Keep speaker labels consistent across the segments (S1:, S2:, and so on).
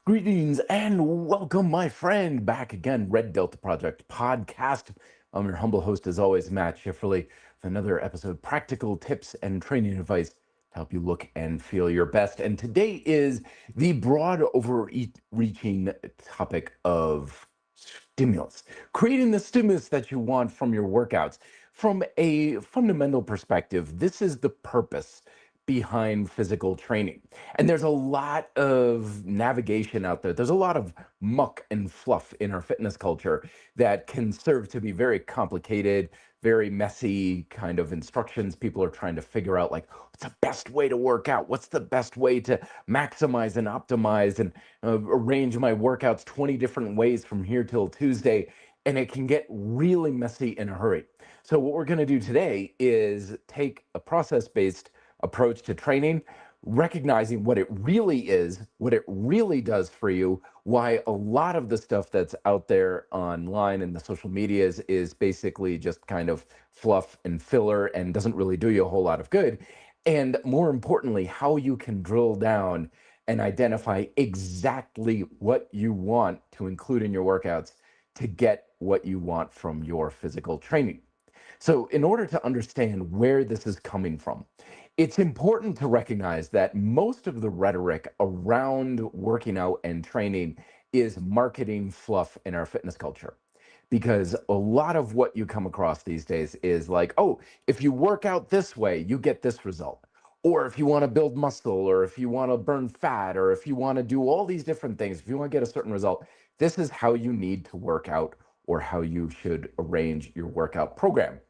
S1: Greetings and welcome, my friend, back again, Red Delta Project podcast. I'm your humble host, as always, Matt Schifferly, with another episode, practical tips and training advice to help you look and feel your best. And today is the broad, overreaching topic of stimulus, creating the stimulus that you want from your workouts. From a fundamental perspective, this is the purpose behind physical training. And there's a lot of navigation out there. There's a lot of muck and fluff in our fitness culture that can serve to be very complicated, very messy kind of instructions. People are trying to figure out, like, what's the best way to work out? What's the best way to maximize and optimize and arrange my workouts 20 different ways from here till Tuesday. And it can get really messy in a hurry. So what we're going to do today is take a process-based approach to training, recognizing what it really is, what it really does for you, why a lot of the stuff that's out there online and the social medias is basically just kind of fluff and filler and doesn't really do you a whole lot of good. And more importantly, how you can drill down and identify exactly what you want to include in your workouts to get what you want from your physical training. So in order to understand where this is coming from, it's important to recognize that most of the rhetoric around working out and training is marketing fluff in our fitness culture. Because a lot of what you come across these days is like, oh, if you work out this way, you get this result. Or if you want to build muscle, or if you want to burn fat, or if you want to do all these different things, if you want to get a certain result, this is how you need to work out or how you should arrange your workout program.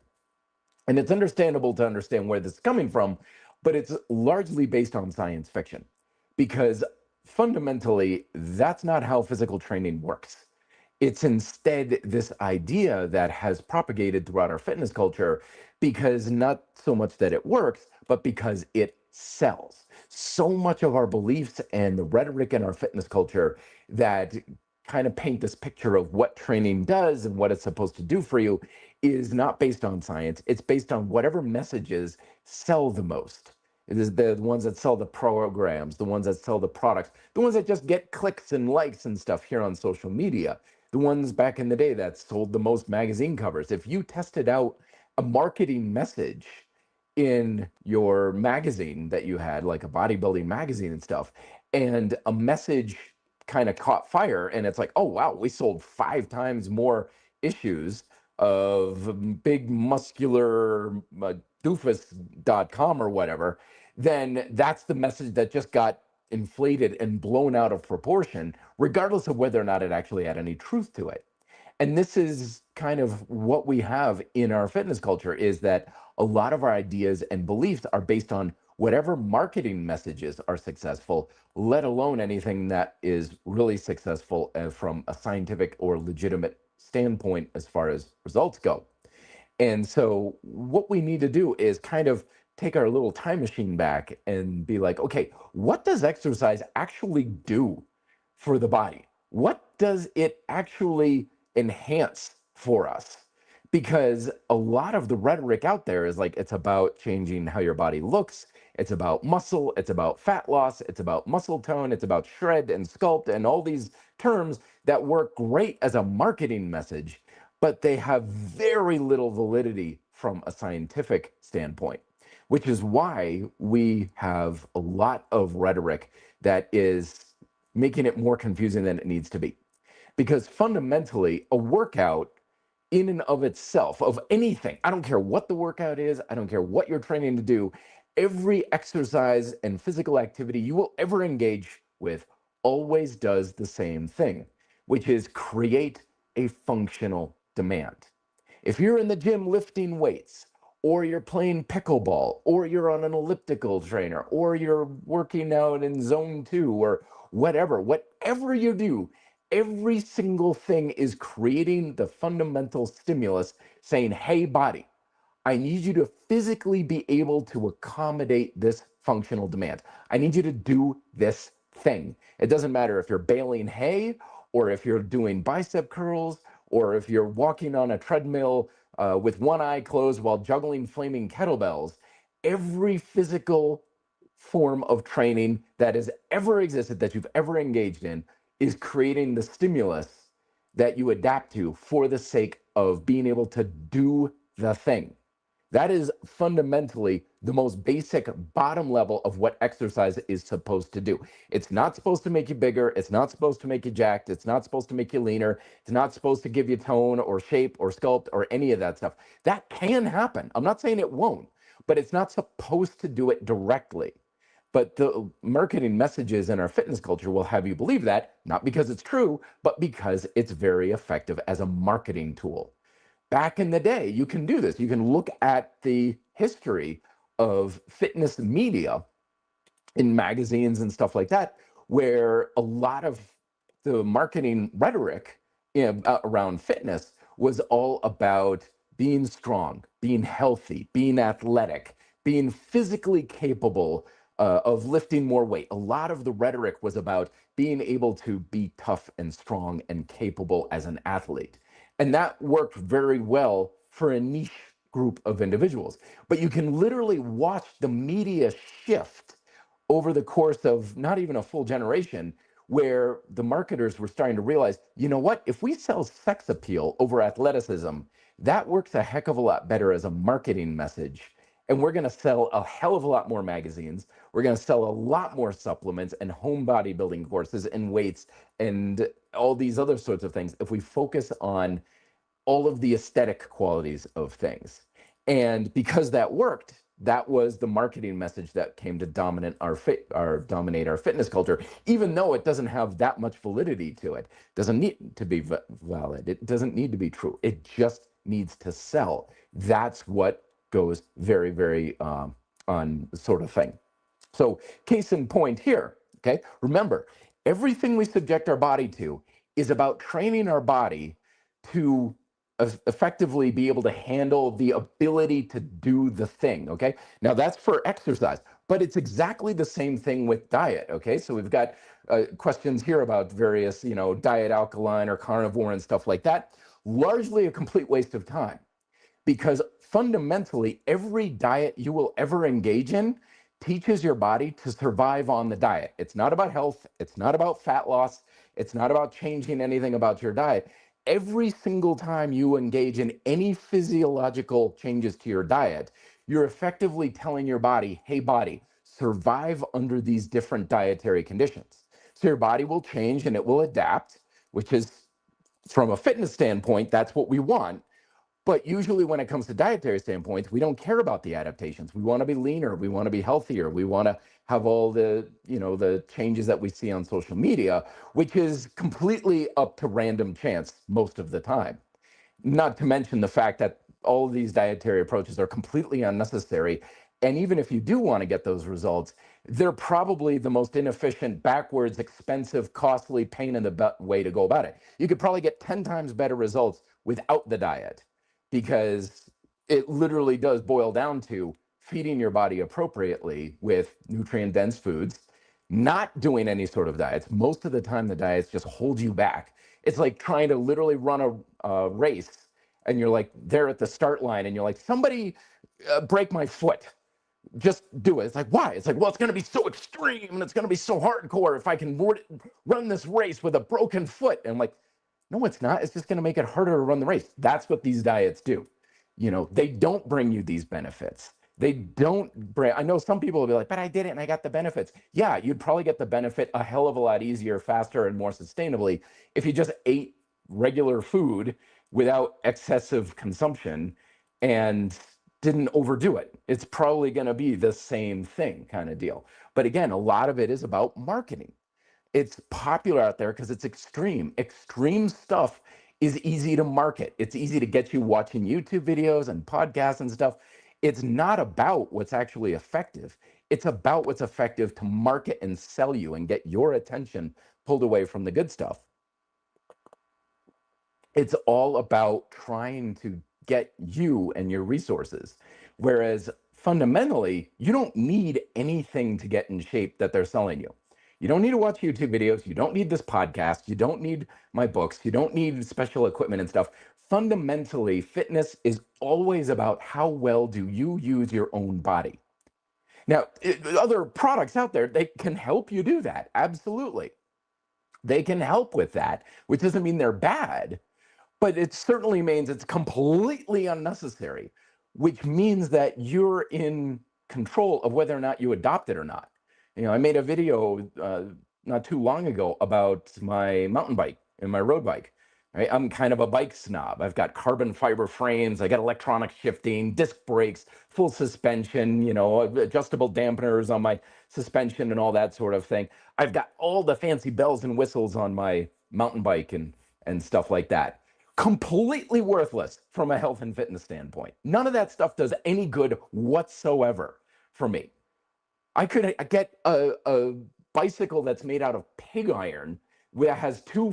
S1: And it's understandable to understand where this is coming from, but it's largely based on science fiction because fundamentally, that's not how physical training works. It's instead this idea that has propagated throughout our fitness culture because not so much that it works, but because it sells. So much of our beliefs and the rhetoric in our fitness culture that kind of paint this picture of what training does and what it's supposed to do for you is not based on science. It's based on whatever messages sell the most. It is the ones that sell the programs, the ones that sell the products, the ones that just get clicks and likes and stuff here on social media, the ones back in the day that sold the most magazine covers. If you tested out a marketing message in your magazine that you had, like a bodybuilding magazine and stuff, and a message kind of caught fire, and it's like, oh, wow, we sold 5 times more issues of big muscular doofus.com or whatever, then that's the message that just got inflated and blown out of proportion, regardless of whether or not it actually had any truth to it. And this is kind of what we have in our fitness culture, is that a lot of our ideas and beliefs are based on whatever marketing messages are successful, let alone anything that is really successful from a scientific or legitimate standpoint as far as results go. And so what we need to do is kind of take our little time machine back and be like, okay, what does exercise actually do for the body? What does it actually enhance for us? Because a lot of the rhetoric out there is like, it's about changing how your body looks. It's about muscle. It's about fat loss. It's about muscle tone. It's about shred and sculpt and all these terms that work great as a marketing message, but they have very little validity from a scientific standpoint, which is why we have a lot of rhetoric that is making it more confusing than it needs to be. Because fundamentally, a workout in and of itself, of anything, I don't care what the workout is, I don't care what you're training to do, every exercise and physical activity you will ever engage with always does the same thing, which is create a functional demand. If you're in the gym lifting weights, or you're playing pickleball, or you're on an elliptical trainer, or you're working out in zone 2, or whatever you do, every single thing is creating the fundamental stimulus saying, hey, body, I need you to physically be able to accommodate this functional demand. I need you to do this thing. It doesn't matter if you're baling hay, or if you're doing bicep curls, or if you're walking on a treadmill with one eye closed while juggling flaming kettlebells. Every physical form of training that has ever existed, that you've ever engaged in, is creating the stimulus that you adapt to for the sake of being able to do the thing. That is fundamentally the most basic bottom level of what exercise is supposed to do. It's not supposed to make you bigger. It's not supposed to make you jacked. It's not supposed to make you leaner. It's not supposed to give you tone or shape or sculpt or any of that stuff. That can happen. I'm not saying it won't, but it's not supposed to do it directly. But the marketing messages in our fitness culture will have you believe that, not because it's true, but because it's very effective as a marketing tool. Back in the day, you can do this. You can look at the history of fitness media in magazines and stuff like that, where a lot of the marketing rhetoric around fitness was all about being strong, being healthy, being athletic, being physically capable of lifting more weight. A lot of the rhetoric was about being able to be tough and strong and capable as an athlete. And that worked very well for a niche group of individuals. But you can literally watch the media shift over the course of not even a full generation, where the marketers were starting to realize, you know what, if we sell sex appeal over athleticism, that works a heck of a lot better as a marketing message. And we're going to sell a hell of a lot more magazines. We're going to sell a lot more supplements and home bodybuilding courses and weights and all these other sorts of things if we focus on all of the aesthetic qualities of things. And because that worked, that was the marketing message that came to dominate our fitness culture, even though it doesn't have that much validity to it. It doesn't need to be valid. It doesn't need to be true. It just needs to sell. That's what goes very, very on sort of thing. So case in point here, okay? Remember, everything we subject our body to is about training our body to effectively be able to handle the ability to do the thing, okay? Now that's for exercise, but it's exactly the same thing with diet, okay? So we've got questions here about various, diet alkaline or carnivore and stuff like that. Largely a complete waste of time, because fundamentally every diet you will ever engage in teaches your body to survive on the diet. It's not about health. It's not about fat loss. It's not about changing anything about your diet. Every single time you engage in any physiological changes to your diet, you're effectively telling your body, hey, body, survive under these different dietary conditions. So your body will change and it will adapt, which is, from a fitness standpoint, that's what we want. But usually when it comes to dietary standpoints, we don't care about the adaptations. We want to be leaner. We want to be healthier. We want to have all the, the changes that we see on social media, which is completely up to random chance most of the time. Not to mention the fact that all of these dietary approaches are completely unnecessary. And even if you do want to get those results, they're probably the most inefficient, backwards, expensive, costly, pain in the butt way to go about it. You could probably get 10 times better results without the diet, because it literally does boil down to feeding your body appropriately with nutrient-dense foods, not doing any sort of diets. Most of the time, the diets just hold you back. It's like trying to literally run a race, and you're like there at the start line, and you're like, somebody break my foot. Just do it. It's like, why? It's like, well, it's going to be so extreme, and it's going to be so hardcore if I can run this race with a broken foot. And I'm like, no, it's not. It's just going to make it harder to run the race. That's what these diets do. They don't bring you these benefits. They don't bring, I know some people will be like, but I did it and I got the benefits. Yeah, you'd probably get the benefit a hell of a lot easier, faster, and more sustainably if you just ate regular food without excessive consumption and didn't overdo it. It's probably going to be the same thing kind of deal. But again, a lot of it is about marketing. It's popular out there because it's extreme. Extreme stuff is easy to market. It's easy to get you watching YouTube videos and podcasts and stuff. It's not about what's actually effective. It's about what's effective to market and sell you and get your attention pulled away from the good stuff. It's all about trying to get you and your resources. Whereas fundamentally, you don't need anything to get in shape that they're selling you. You don't need to watch YouTube videos. You don't need this podcast. You don't need my books. You don't need special equipment and stuff. Fundamentally, fitness is always about how well do you use your own body. Now, other products out there, they can help you do that. Absolutely. They can help with that, which doesn't mean they're bad, but it certainly means it's completely unnecessary, which means that you're in control of whether or not you adopt it or not. I made a video not too long ago about my mountain bike and my road bike. Right? I'm kind of a bike snob. I've got carbon fiber frames, I got electronic shifting, disc brakes, full suspension, adjustable dampeners on my suspension and all that sort of thing. I've got all the fancy bells and whistles on my mountain bike and stuff like that. Completely worthless from a health and fitness standpoint. None of that stuff does any good whatsoever for me. I could get a bicycle that's made out of pig iron that has two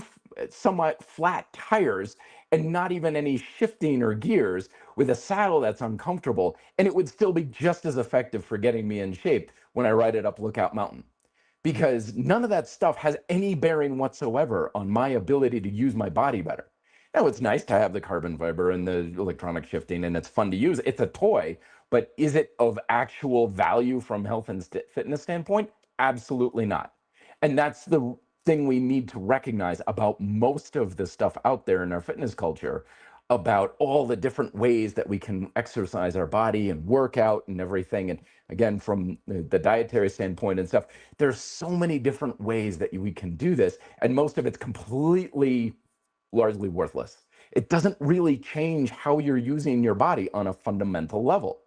S1: somewhat flat tires and not even any shifting or gears with a saddle that's uncomfortable, and it would still be just as effective for getting me in shape when I ride it up Lookout Mountain. Because none of that stuff has any bearing whatsoever on my ability to use my body better. Now, it's nice to have the carbon fiber and the electronic shifting, and it's fun to use. It's a toy, but is it of actual value from health and fitness standpoint? Absolutely not. And that's the thing we need to recognize about most of the stuff out there in our fitness culture, about all the different ways that we can exercise our body and work out and everything. And again, from the dietary standpoint and stuff, there's so many different ways that we can do this, and most of it's completely largely worthless. It doesn't really change how you're using your body on a fundamental level.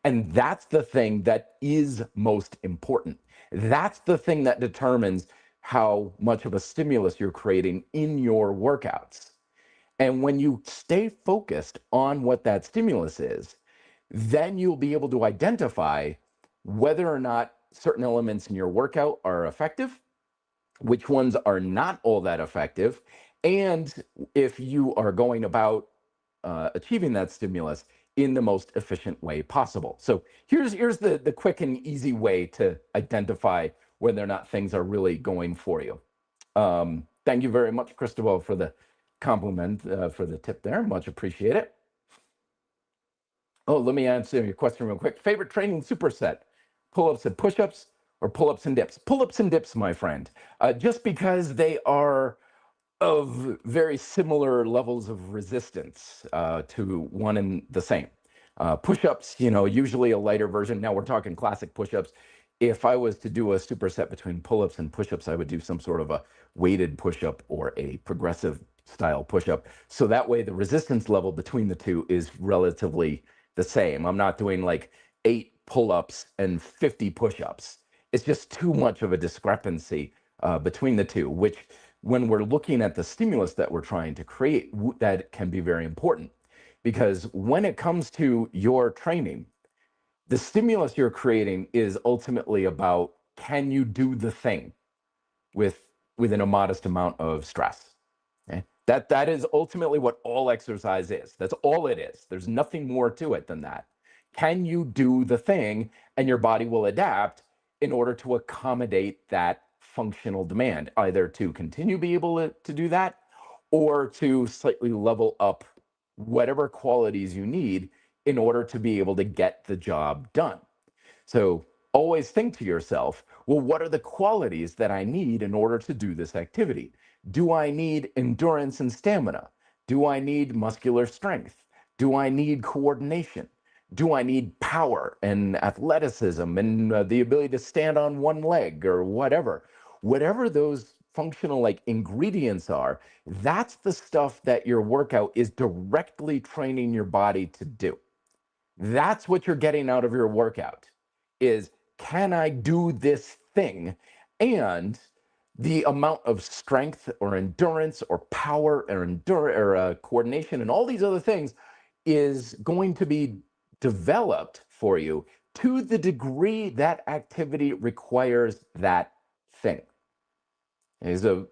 S1: And that's the thing that is most important. That's the thing that determines how much of a stimulus you're creating in your workouts. And when you stay focused on what that stimulus is, then you'll be able to identify whether or not certain elements in your workout are effective, which ones are not all that effective, and if you are going about achieving that stimulus in the most efficient way possible. So here's the quick and easy way to identify whether or not things are really going for you. Thank you very much, Christabel, for the compliment, for the tip there. Much appreciate it. Oh, let me answer your question real quick. Favorite training superset, pull-ups and push-ups or pull-ups and dips? Pull-ups and dips, my friend, just because they are of very similar levels of resistance to one and the same. Push-ups, usually a lighter version. Now we're talking classic push-ups. If I was to do a superset between pull-ups and push-ups, I would do some sort of a weighted push-up or a progressive style push-up. So that way the resistance level between the two is relatively the same. I'm not doing like 8 pull-ups and 50 push-ups. It's just too much of a discrepancy between the two, which when we're looking at the stimulus that we're trying to create, that can be very important. Because when it comes to your training, the stimulus you're creating is ultimately about, can you do the thing within a modest amount of stress? Okay? That is ultimately what all exercise is. That's all it is. There's nothing more to it than that. Can you do the thing? And your body will adapt in order to accommodate that functional demand, either to continue be able to do that or to slightly level up whatever qualities you need in order to be able to get the job done. So always think to yourself, well, what are the qualities that I need in order to do this activity? Do I need endurance and stamina? Do I need muscular strength? Do I need coordination? Do I need power and athleticism and the ability to stand on one leg or whatever? Whatever those functional ingredients are, that's the stuff that your workout is directly training your body to do. That's what you're getting out of your workout is, can I do this thing? And the amount of strength or endurance or power or coordination and all these other things is going to be developed for you to the degree that activity requires that thing. Okay, so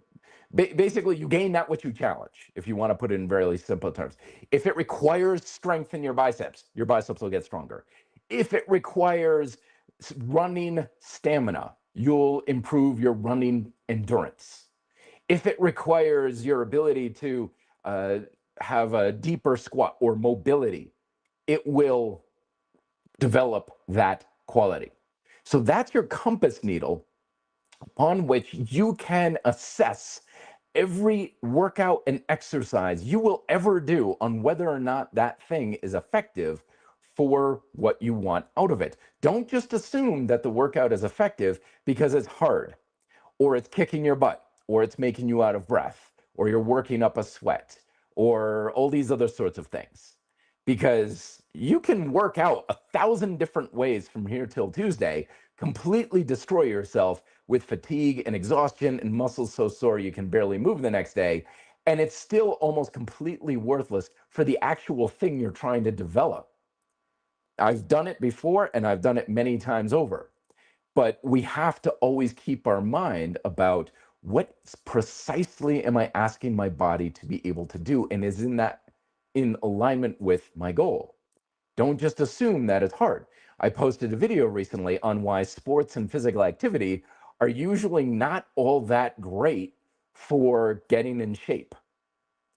S1: basically, you gain that which you challenge, if you want to put it in very simple terms. If it requires strength in your biceps will get stronger. If it requires running stamina, you'll improve your running endurance. If it requires your ability to have a deeper squat or mobility, it will develop that quality. So that's your compass needle upon which you can assess every workout and exercise you will ever do on whether or not that thing is effective for what you want out of it. Don't just assume that the workout is effective because it's hard, or it's kicking your butt, or it's making you out of breath, or you're working up a sweat, or all these other sorts of things. Because you can work out 1,000 different ways from here till Tuesday, completely destroy yourself with fatigue and exhaustion and muscles so sore you can barely move the next day, and it's still almost completely worthless for the actual thing you're trying to develop. I've done it before, and I've done it many times over. But we have to always keep our mind about what precisely am I asking my body to be able to do, and is in alignment with my goal. Don't just assume that it's hard. I posted a video recently on why sports and physical activity are usually not all that great for getting in shape.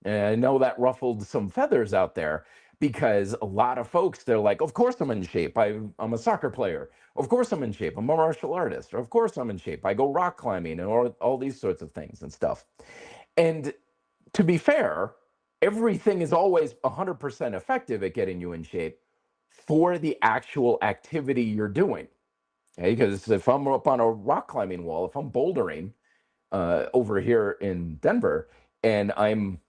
S1: And I know that ruffled some feathers out there, because a lot of folks, they're like, of course I'm in shape. I'm a soccer player. Of course I'm in shape. I'm a martial artist. Or of course I'm in shape. I go rock climbing and all these sorts of things and stuff. And to be fair, everything is always 100% effective at getting you in shape for the actual activity you're doing. Okay, because if I'm up on a rock climbing wall, if I'm bouldering over here in Denver, and I'm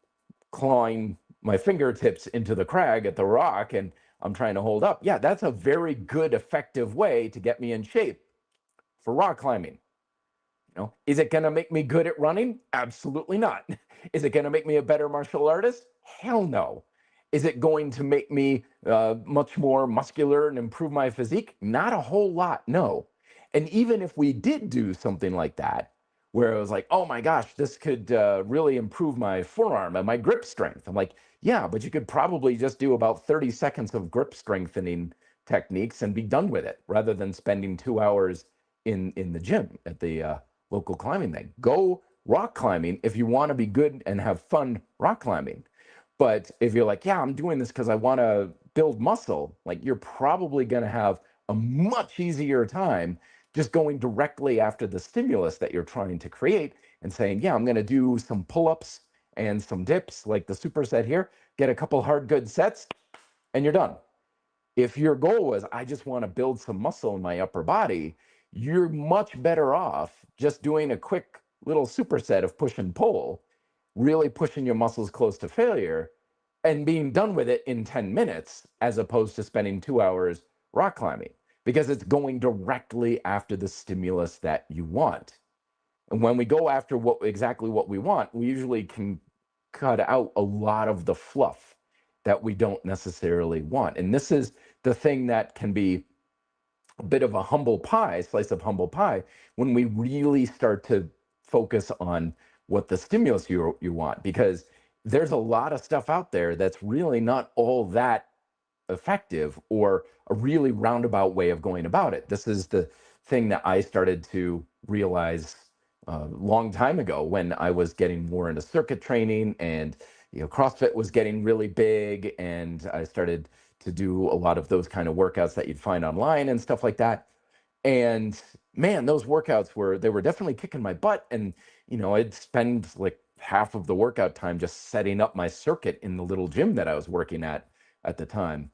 S1: clawing my fingertips into the crag at the rock and I'm trying to hold up, yeah, that's a very good, effective way to get me in shape for rock climbing. Is it going to make me good at running? Absolutely not. Is it going to make me a better martial artist? Hell no. Is it going to make me much more muscular and improve my physique? Not a whole lot, no. And even if we did do something like that, where it was like, oh my gosh, this could really improve my forearm and my grip strength. I'm like, yeah, but you could probably just do about 30 seconds of grip strengthening techniques and be done with it, rather than spending 2 hours in the gym at the local climbing thing. Go rock climbing if you want to be good and have fun rock climbing. But if you're like, yeah, I'm doing this because I want to build muscle, like, you're probably going to have a much easier time just going directly after the stimulus that you're trying to create and saying, yeah, I'm going to do some pull-ups and some dips like the superset here, get a couple hard, good sets, and you're done. If your goal was, I just want to build some muscle in my upper body, you're much better off just doing a quick little superset of push and pull, really pushing your muscles close to failure, and being done with it in 10 minutes, as opposed to spending 2 hours rock climbing, because it's going directly after the stimulus that you want. And when we go after exactly what we want, we usually can cut out a lot of the fluff that we don't necessarily want. And this is the thing that can be a bit of a slice of humble pie, when we really start to focus on what the stimulus you want, because there's a lot of stuff out there that's really not all that effective, or a really roundabout way of going about it. This is the thing that I started to realize a long time ago, when I was getting more into circuit training, and CrossFit was getting really big, and I started to do a lot of those kind of workouts that you'd find online and stuff like that. And man, those workouts were definitely kicking my butt. And I'd spend like half of the workout time just setting up my circuit in the little gym that I was working at the time.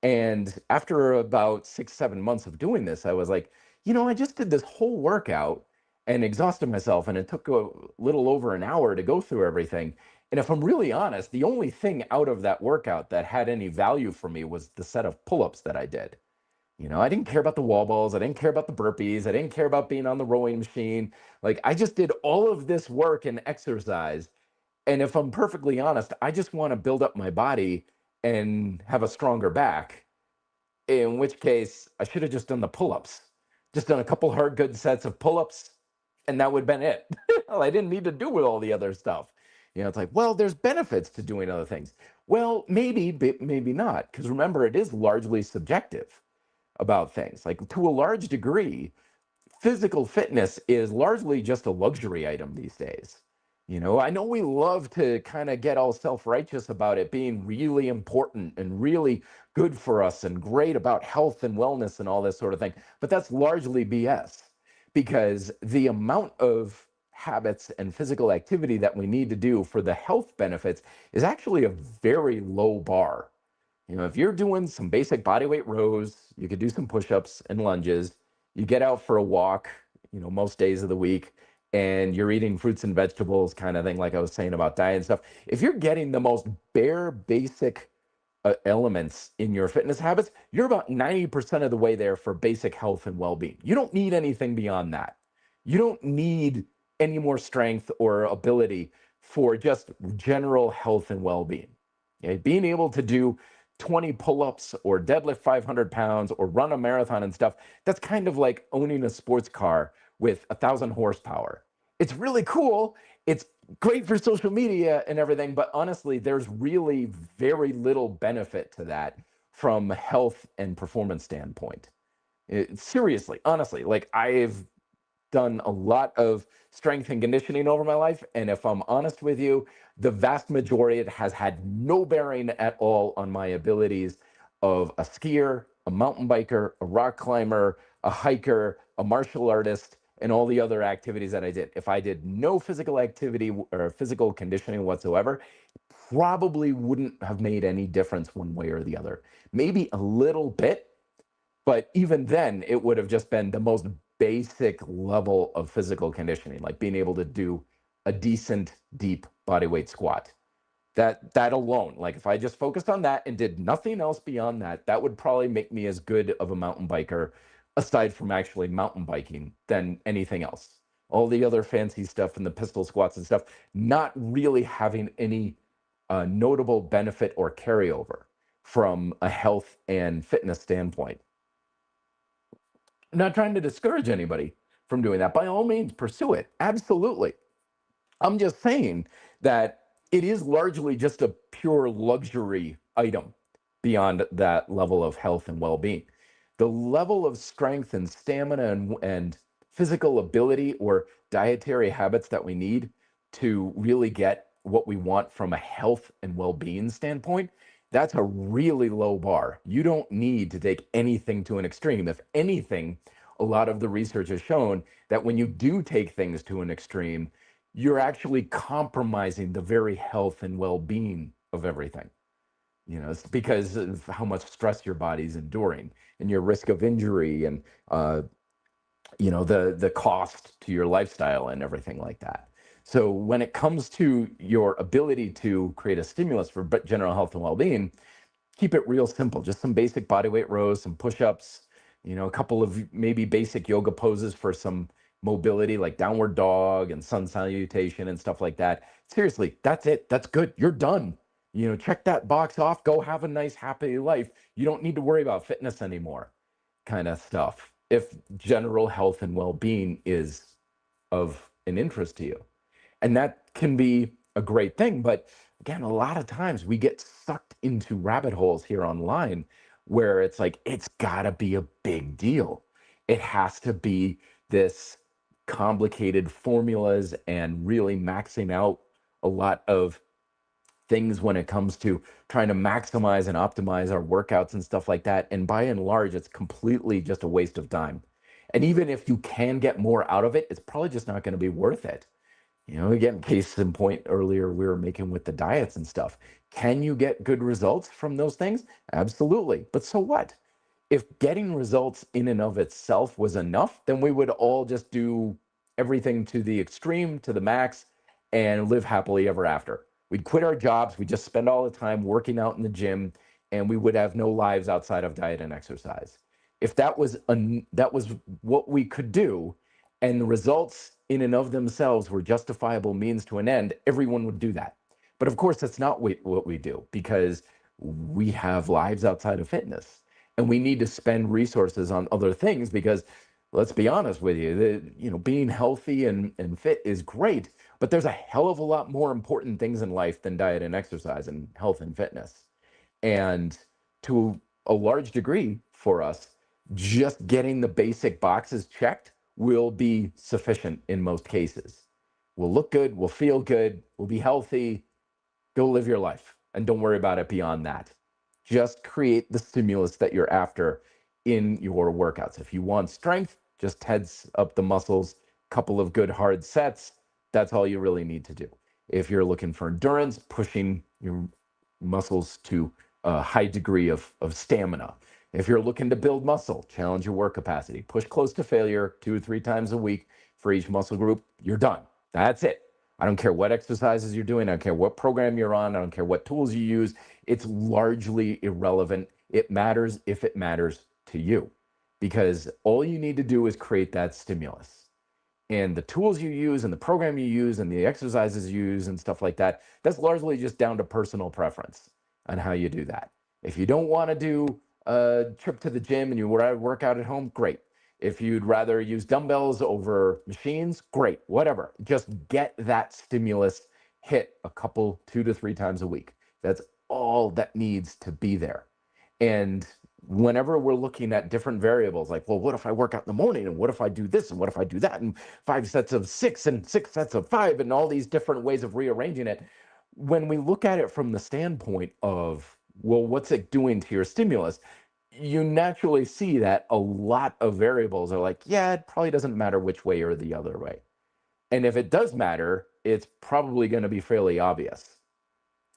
S1: And after about 6, 7 months of doing this, I was like, I just did this whole workout and exhausted myself, and it took a little over an hour to go through everything. And if I'm really honest, the only thing out of that workout that had any value for me was the set of pull-ups that I did. I didn't care about the wall balls. I didn't care about the burpees. I didn't care about being on the rowing machine. Like, I just did all of this work and exercise. And if I'm perfectly honest, I just want to build up my body and have a stronger back. In which case, I should have just done the pull-ups, just done a couple hard, good sets of pull-ups, and that would have been it. I didn't need to do with all the other stuff. It's like, well, there's benefits to doing other things. Well, maybe, but maybe not. Because remember, it is largely subjective about things. Like, to a large degree, physical fitness is largely just a luxury item these days. I know we love to kind of get all self-righteous about it being really important and really good for us and great about health and wellness and all this sort of thing, but that's largely BS, because the amount of habits and physical activity that we need to do for the health benefits is actually a very low bar. If you're doing some basic body weight rows, you could do some push-ups and lunges, you get out for a walk, most days of the week, and you're eating fruits and vegetables kind of thing, like I was saying about diet and stuff. If you're getting the most bare basic elements in your fitness habits, you're about 90% of the way there for basic health and well-being. You don't need anything beyond that. You don't need any more strength or ability for just general health and well-being. Okay? Being able to do 20 pull-ups or deadlift 500 pounds or run a marathon and stuff, that's kind of like owning a sports car with 1,000 horsepower. It's really cool. It's great for social media and everything, but honestly, there's really very little benefit to that from a health and performance standpoint. Seriously, honestly, like I've done a lot of strength and conditioning over my life, and if I'm honest with you, the vast majority it has had no bearing at all on my abilities of a skier, a mountain biker, a rock climber, a hiker, a martial artist, and all the other activities that I did. If I did no physical activity or physical conditioning whatsoever, probably wouldn't have made any difference one way or the other. Maybe a little bit, but even then, it would have just been the most basic level of physical conditioning, like being able to do a decent, deep body weight squat. That alone, like if I just focused on that and did nothing else beyond that, that would probably make me as good of a mountain biker, aside from actually mountain biking, than anything else. All the other fancy stuff and the pistol squats and stuff, not really having any notable benefit or carryover from a health and fitness standpoint. I'm not trying to discourage anybody from doing that. By all means, pursue it. Absolutely. I'm just saying that it is largely just a pure luxury item beyond that level of health and well-being. The level of strength and stamina and physical ability or dietary habits that we need to really get what we want from a health and well-being standpoint, that's a really low bar. You don't need to take anything to an extreme. If anything, a lot of the research has shown that when you do take things to an extreme, you're actually compromising the very health and well-being of everything. It's because of how much stress your body's enduring and your risk of injury and the cost to your lifestyle and everything like that. So when it comes to your ability to create a stimulus for general health and well-being, keep it real simple. Just some basic body weight rows, some push-ups, a couple of maybe basic yoga poses for some mobility, like downward dog and sun salutation and stuff like that. Seriously, that's it. That's good. You're done. Check that box off. Go have a nice, happy life. You don't need to worry about fitness anymore, kind of stuff, if general health and well-being is of an interest to you. And that can be a great thing. But again, a lot of times we get sucked into rabbit holes here online where it's like, it's got to be a big deal. It has to be this complicated formulas and really maxing out a lot of things when it comes to trying to maximize and optimize our workouts and stuff like that. And by and large, it's completely just a waste of time. And even if you can get more out of it, it's probably just not going to be worth it. Again, case in point earlier we were making with the diets and stuff. Can you get good results from those things? Absolutely. But so what? If getting results in and of itself was enough, then we would all just do everything to the extreme, to the max, and live happily ever after. We'd quit our jobs, we'd just spend all the time working out in the gym, and we would have no lives outside of diet and exercise. If that was what we could do, and the results in and of themselves were justifiable means to an end, everyone would do that. But of course, that's not what we do, because we have lives outside of fitness and we need to spend resources on other things, because let's be honest with you, being healthy and fit is great, but there's a hell of a lot more important things in life than diet and exercise and health and fitness. And to a large degree for us, just getting the basic boxes checked will be sufficient in most cases. We'll look good, we'll feel good, we'll be healthy. Go live your life and don't worry about it beyond that. Just create the stimulus that you're after in your workouts. If you want strength, just tense up the muscles, couple of good hard sets. That's all you really need to do. If you're looking for endurance, pushing your muscles to a high degree of stamina. If you're looking to build muscle, challenge your work capacity, push close to failure 2 or 3 times a week for each muscle group, you're done. That's it. I don't care what exercises you're doing. I don't care what program you're on. I don't care what tools you use. It's largely irrelevant. It matters if it matters to you, because all you need to do is create that stimulus. And the tools you use and the program you use and the exercises you use and stuff like that, that's largely just down to personal preference on how you do that. If you don't want to do a trip to the gym and you work out at home, great. If you'd rather use dumbbells over machines, great, whatever. Just get that stimulus hit a couple, 2 to 3 times a week. That's all that needs to be there. And whenever we're looking at different variables, like, well, what if I work out in the morning? And what if I do this? And what if I do that? And 5 sets of 6 and 6 sets of 5 and all these different ways of rearranging it. When we look at it from the standpoint of, well, what's it doing to your stimulus? You naturally see that a lot of variables are like, yeah, it probably doesn't matter which way or the other way. And if it does matter, it's probably going to be fairly obvious.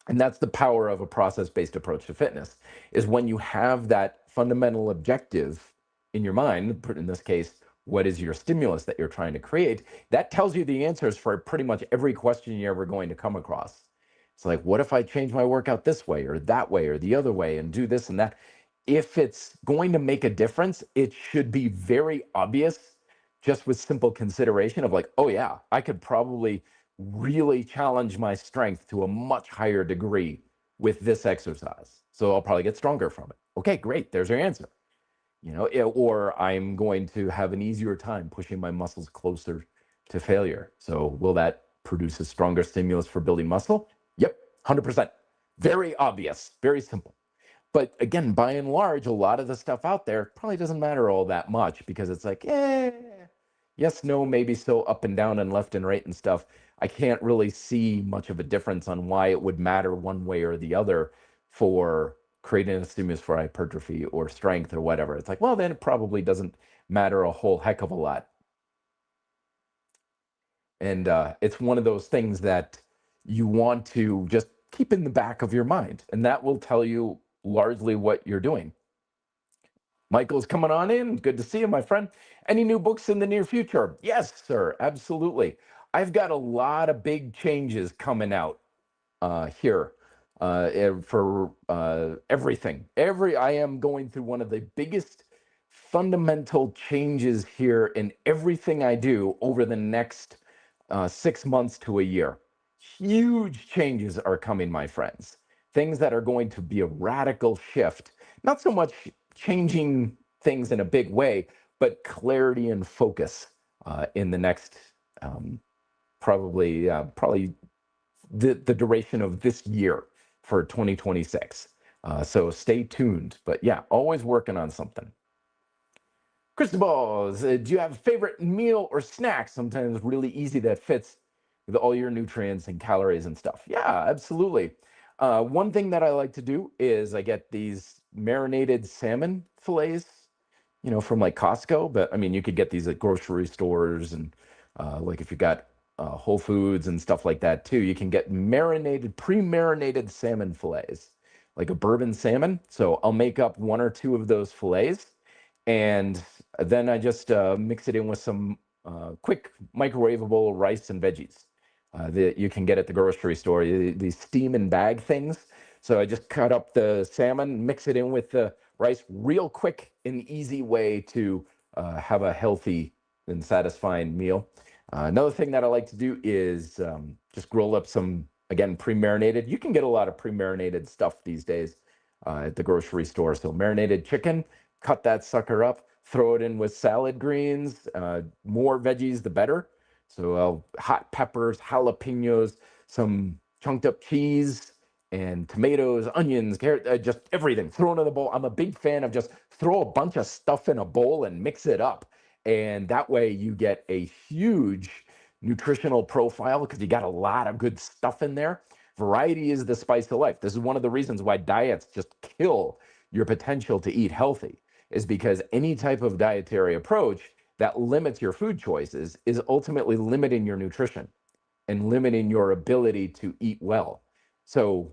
S1: And that's the power of a process-based approach to fitness, is when you have that fundamental objective in your mind, in this case, what is your stimulus that you're trying to create, that tells you the answers for pretty much every question you're ever going to come across. It's like, what if I change my workout this way or that way or the other way and do this and that? If it's going to make a difference, it should be very obvious, just with simple consideration of like, oh yeah, I could probably really challenge my strength to a much higher degree with this exercise. So I'll probably get stronger from it. Okay, great. There's your answer. Or I'm going to have an easier time pushing my muscles closer to failure. So will that produce a stronger stimulus for building muscle? Yep, 100%. Very obvious, very simple. But again, by and large, a lot of the stuff out there probably doesn't matter all that much, because it's like, yes, no, maybe so, up and down and left and right and stuff. I can't really see much of a difference on why it would matter one way or the other for creating a stimulus for hypertrophy or strength or whatever. It's like, well, then it probably doesn't matter a whole heck of a lot. And it's one of those things that you want to just keep in the back of your mind, and that will tell you largely what you're doing. Michael's coming on in. Good to see you, my friend. Any new books in the near future? Yes, sir. Absolutely. I've got a lot of big changes coming out here for everything. I am going through one of the biggest fundamental changes here in everything I do over the next 6 months to a year. Huge changes are coming, my friends. Things that are going to be a radical shift. Not so much changing things in a big way, but clarity and focus in the next probably the duration of this year for 2026. So stay tuned. But yeah, always working on something. Cristobal, do you have a favorite meal or snack? Sometimes really easy that fits with all your nutrients and calories and stuff. Yeah, absolutely. One thing that I like to do is I get these marinated salmon fillets, from like Costco. But I mean, you could get these at grocery stores, and like if you got Whole Foods and stuff like that too, you can get pre-marinated salmon fillets, like a bourbon salmon. So I'll make up 1 or 2 of those fillets, and then I just mix it in with some quick microwavable rice and veggies that you can get at the grocery store, these steam and bag things. So I just cut up the salmon, mix it in with the rice, real quick and easy way to have a healthy and satisfying meal. Another thing that I like to do is just grill up some, again, pre-marinated. You can get a lot of pre-marinated stuff these days at the grocery store. So marinated chicken, cut that sucker up, throw it in with salad greens, more veggies, the better. So hot peppers, jalapenos, some chunked up cheese, and tomatoes, onions, carrot, just everything thrown in the bowl. I'm a big fan of just throw a bunch of stuff in a bowl and mix it up. And that way you get a huge nutritional profile because you got a lot of good stuff in there. Variety is the spice of life. This is one of the reasons why diets just kill your potential to eat healthy, is because any type of dietary approach that limits your food choices is ultimately limiting your nutrition and limiting your ability to eat well. So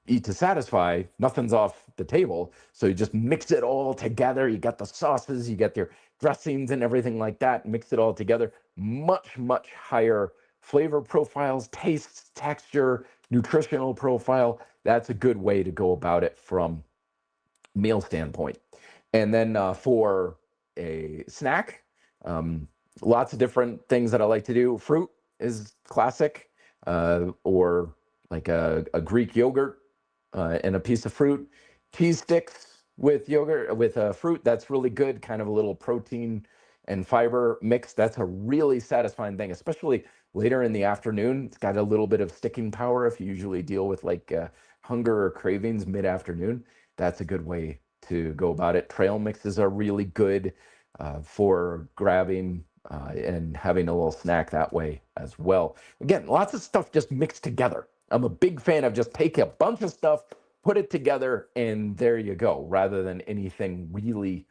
S1: eat to satisfy, nothing's off the table. So you just mix it all together. You got the sauces, you got your dressings and everything like that, mix it all together. Much, much higher flavor profiles, tastes, texture, nutritional profile. That's a good way to go about it from meal standpoint. And then for a snack, um, lots of different things that I like to do. Fruit is classic, or like a Greek yogurt and a piece of fruit. Cheese sticks with yogurt, with fruit, that's really good, kind of a little protein and fiber mix. That's a really satisfying thing, especially later in the afternoon. It's got a little bit of sticking power if you usually deal with like hunger or cravings mid-afternoon. That's a good way to go about it. Trail mixes are really good for grabbing and having a little snack that way as well. Again, lots of stuff just mixed together. I'm a big fan of just take a bunch of stuff, put it together, and there you go, rather than anything really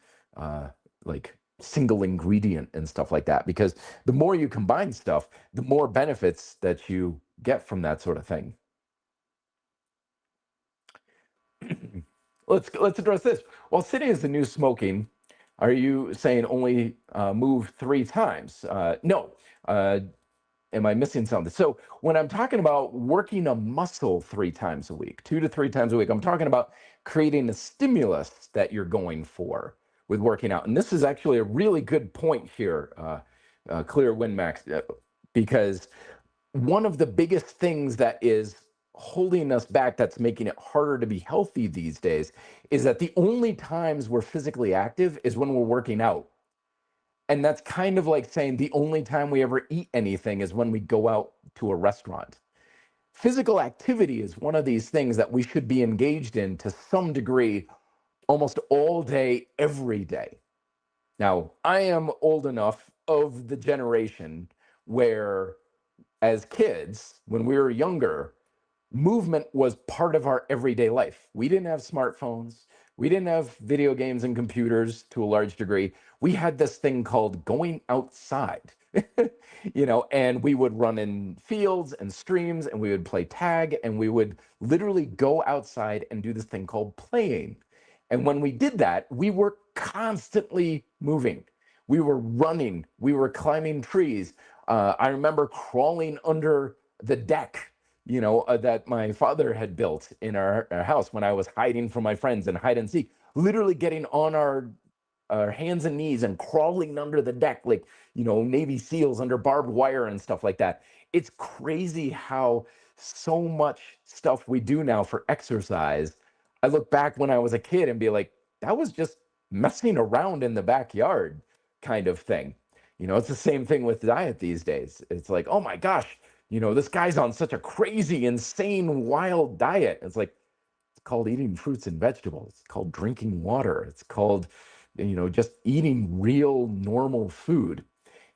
S1: like single ingredient and stuff like that. Because the more you combine stuff, the more benefits that you get from that sort of thing. Let's address this. While sitting is the new smoking, are you saying only move 3 times? No. Am I missing something? So when I'm talking about working a muscle 3 times a week, 2 to 3 times a week, I'm talking about creating a stimulus that you're going for with working out. And this is actually a really good point here, Clear WinMax, because one of the biggest things that is holding us back, that's making it harder to be healthy these days, is that the only times we're physically active is when we're working out. And that's kind of like saying the only time we ever eat anything is when we go out to a restaurant. Physical activity is one of these things that we should be engaged in to some degree almost all day, every day. Now, I am old enough of the generation where, as kids, when we were younger, movement was part of our everyday life. We didn't have smartphones. We didn't have video games and computers to a large degree. We had this thing called going outside, and we would run in fields and streams and we would play tag and we would literally go outside and do this thing called playing. And when we did that, we were constantly moving. We were running, we were climbing trees. I remember crawling under the deck that my father had built in our house when I was hiding from my friends and hide and seek, literally getting on our hands and knees and crawling under the deck like, Navy SEALs under barbed wire and stuff like that. It's crazy how so much stuff we do now for exercise. I look back when I was a kid and be like, that was just messing around in the backyard kind of thing. It's the same thing with diet these days. It's like, oh my gosh, this guy's on such a crazy, insane, wild diet. It's like, it's called eating fruits and vegetables. It's called drinking water. It's called, just eating real, normal food.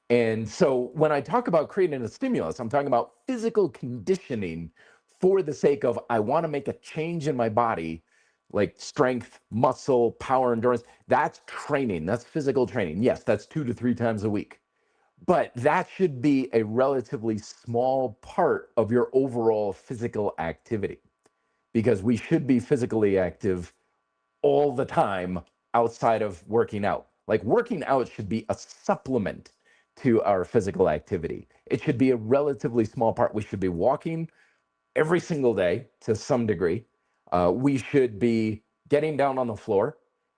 S1: And so when I talk about creating a stimulus, I'm talking about physical conditioning for the sake of, I want to make a change in my body, like strength, muscle, power, endurance. That's training. That's physical training. Yes, that's 2 to 3 times a week. But that should be a relatively small part of your overall physical activity, because we should be physically active all the time outside of working out. Like, working out should be a supplement to our physical activity. It should be a relatively small part. We should be walking every single day to some degree. We should be getting down on the floor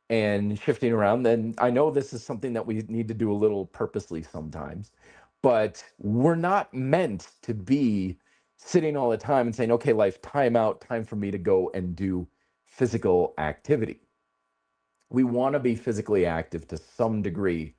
S1: and shifting around. And I know this is something that we need to do a little purposely sometimes, but we're not meant to be sitting all the time and saying, okay, life, time out, time for me to go and do physical activity. We want to be physically active to some degree,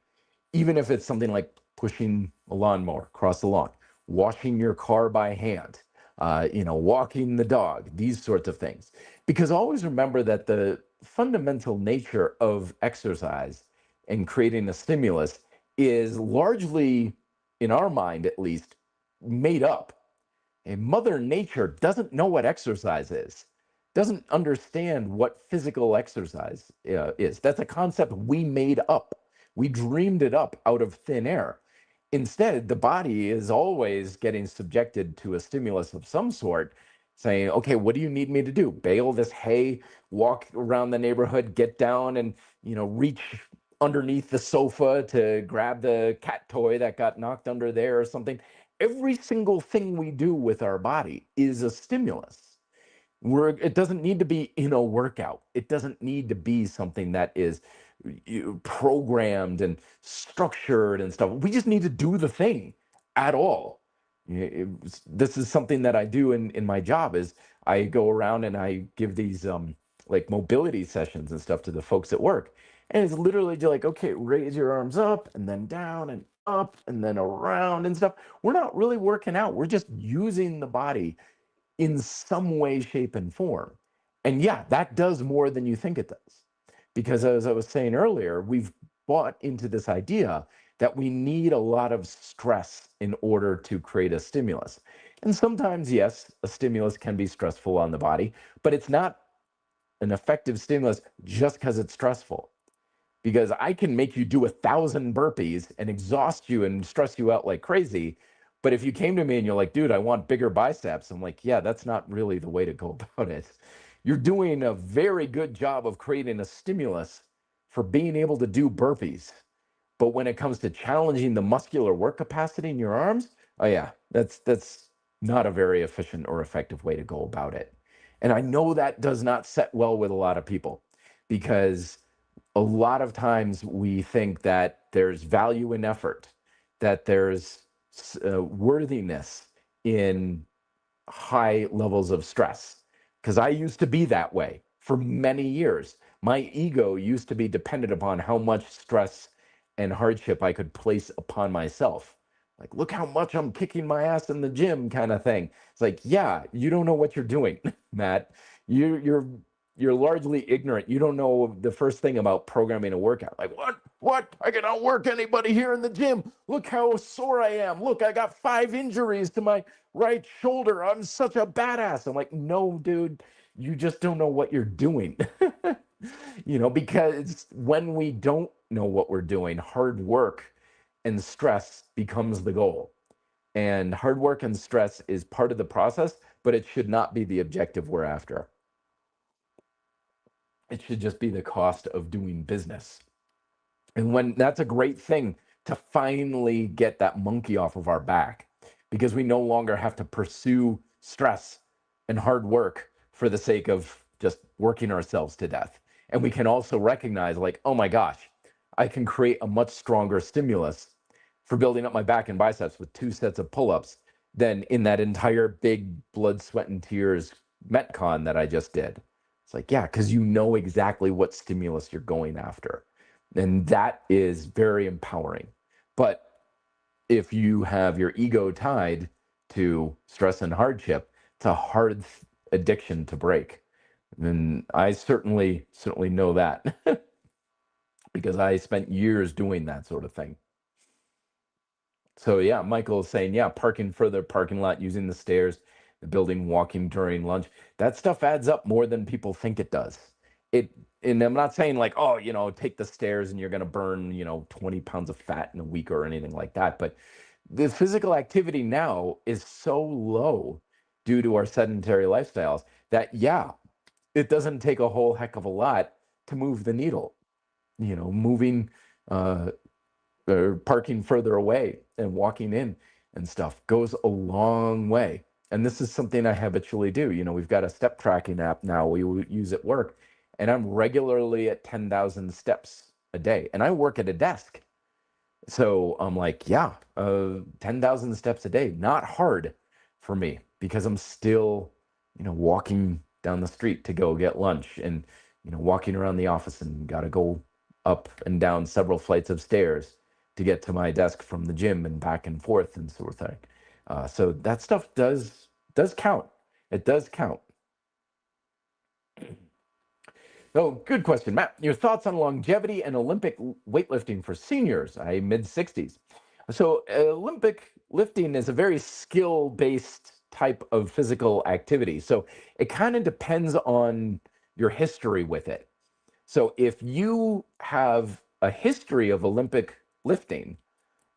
S1: even if it's something like pushing a lawnmower across the lawn, washing your car by hand, walking the dog, these sorts of things. Because always remember that the fundamental nature of exercise and creating a stimulus is largely, in our mind at least, made up. And Mother Nature doesn't know what exercise is, doesn't understand what physical exercise is. That's a concept we made up We dreamed it up out of thin air. Instead, the body is always getting subjected to a stimulus of some sort, saying, okay, what do you need me to do? Bale this hay, walk around the neighborhood, get down and, reach underneath the sofa to grab the cat toy that got knocked under there or something. Every single thing we do with our body is a stimulus. It doesn't need to be in a workout. It doesn't need to be something that is programmed and structured and stuff. We just need to do the thing at all. This is something that I do in my job is I go around and I give these like mobility sessions and stuff to the folks at work. And it's literally just like, okay, raise your arms up and then down and up and then around and stuff. We're not really working out. We're just using the body in some way, shape, and form. And yeah, that does more than you think it does. Because as I was saying earlier, we've bought into this idea that we need a lot of stress in order to create a stimulus. And sometimes, yes, a stimulus can be stressful on the body, but it's not an effective stimulus just because it's stressful. Because I can make you do 1,000 burpees and exhaust you and stress you out like crazy. But if you came to me and you're like, dude, I want bigger biceps, I'm like, yeah, that's not really the way to go about it. You're doing a very good job of creating a stimulus for being able to do burpees. But when it comes to challenging the muscular work capacity in your arms, oh yeah, that's not a very efficient or effective way to go about it. And I know that does not set well with a lot of people because a lot of times we think that there's value in effort, that there's worthiness in high levels of stress. Because I used to be that way for many years. My ego used to be dependent upon how much stress and hardship I could place upon myself. Like, look how much I'm kicking my ass in the gym, kind of thing. It's like, yeah, you don't know what you're doing, Matt. You're largely ignorant. You don't know the first thing about programming a workout. Like, what? I can outwork anybody here in the gym. Look how sore I am. Look, I got 5 injuries to my right shoulder. I'm such a badass. I'm like, no, dude, you just don't know what you're doing. Because when we don't know what we're doing, hard work and stress becomes the goal. And hard work and stress is part of the process, but it should not be the objective we're after. It should just be the cost of doing business. And when that's a great thing to finally get that monkey off of our back because we no longer have to pursue stress and hard work for the sake of just working ourselves to death. And we can also recognize, like, oh my gosh, I can create a much stronger stimulus for building up my back and biceps with 2 sets of pull-ups than in that entire big blood, sweat, and tears Metcon that I just did. It's like, yeah, because you know exactly what stimulus you're going after. And that is very empowering. But if you have your ego tied to stress and hardship, it's a hard addiction to break. And I certainly know that because I spent years doing that sort of thing. So yeah, Michael is saying, yeah, parking further parking lot, using the stairs, the building, walking during lunch. That stuff adds up more than people think it does. And I'm not saying like, oh, take the stairs and you're going to burn, 20 pounds of fat in a week or anything like that. But the physical activity now is so low due to our sedentary lifestyles that, yeah, it doesn't take a whole heck of a lot to move the needle. Moving or parking further away and walking in and stuff goes a long way. And this is something I habitually do. We've got a step tracking app now we use at work, and I'm regularly at 10,000 steps a day. And I work at a desk. So I'm like, yeah, 10,000 steps a day, not hard for me because I'm still, walking down the street to go get lunch and, walking around the office and got to go up and down several flights of stairs to get to my desk from the gym and back and forth and sort of thing. So that stuff does count. It does count. Oh, good question, Matt. Your thoughts on longevity and Olympic weightlifting for seniors, mid 60s. So Olympic lifting is a very skill-based type of physical activity. So it kind of depends on your history with it. So if you have a history of Olympic lifting,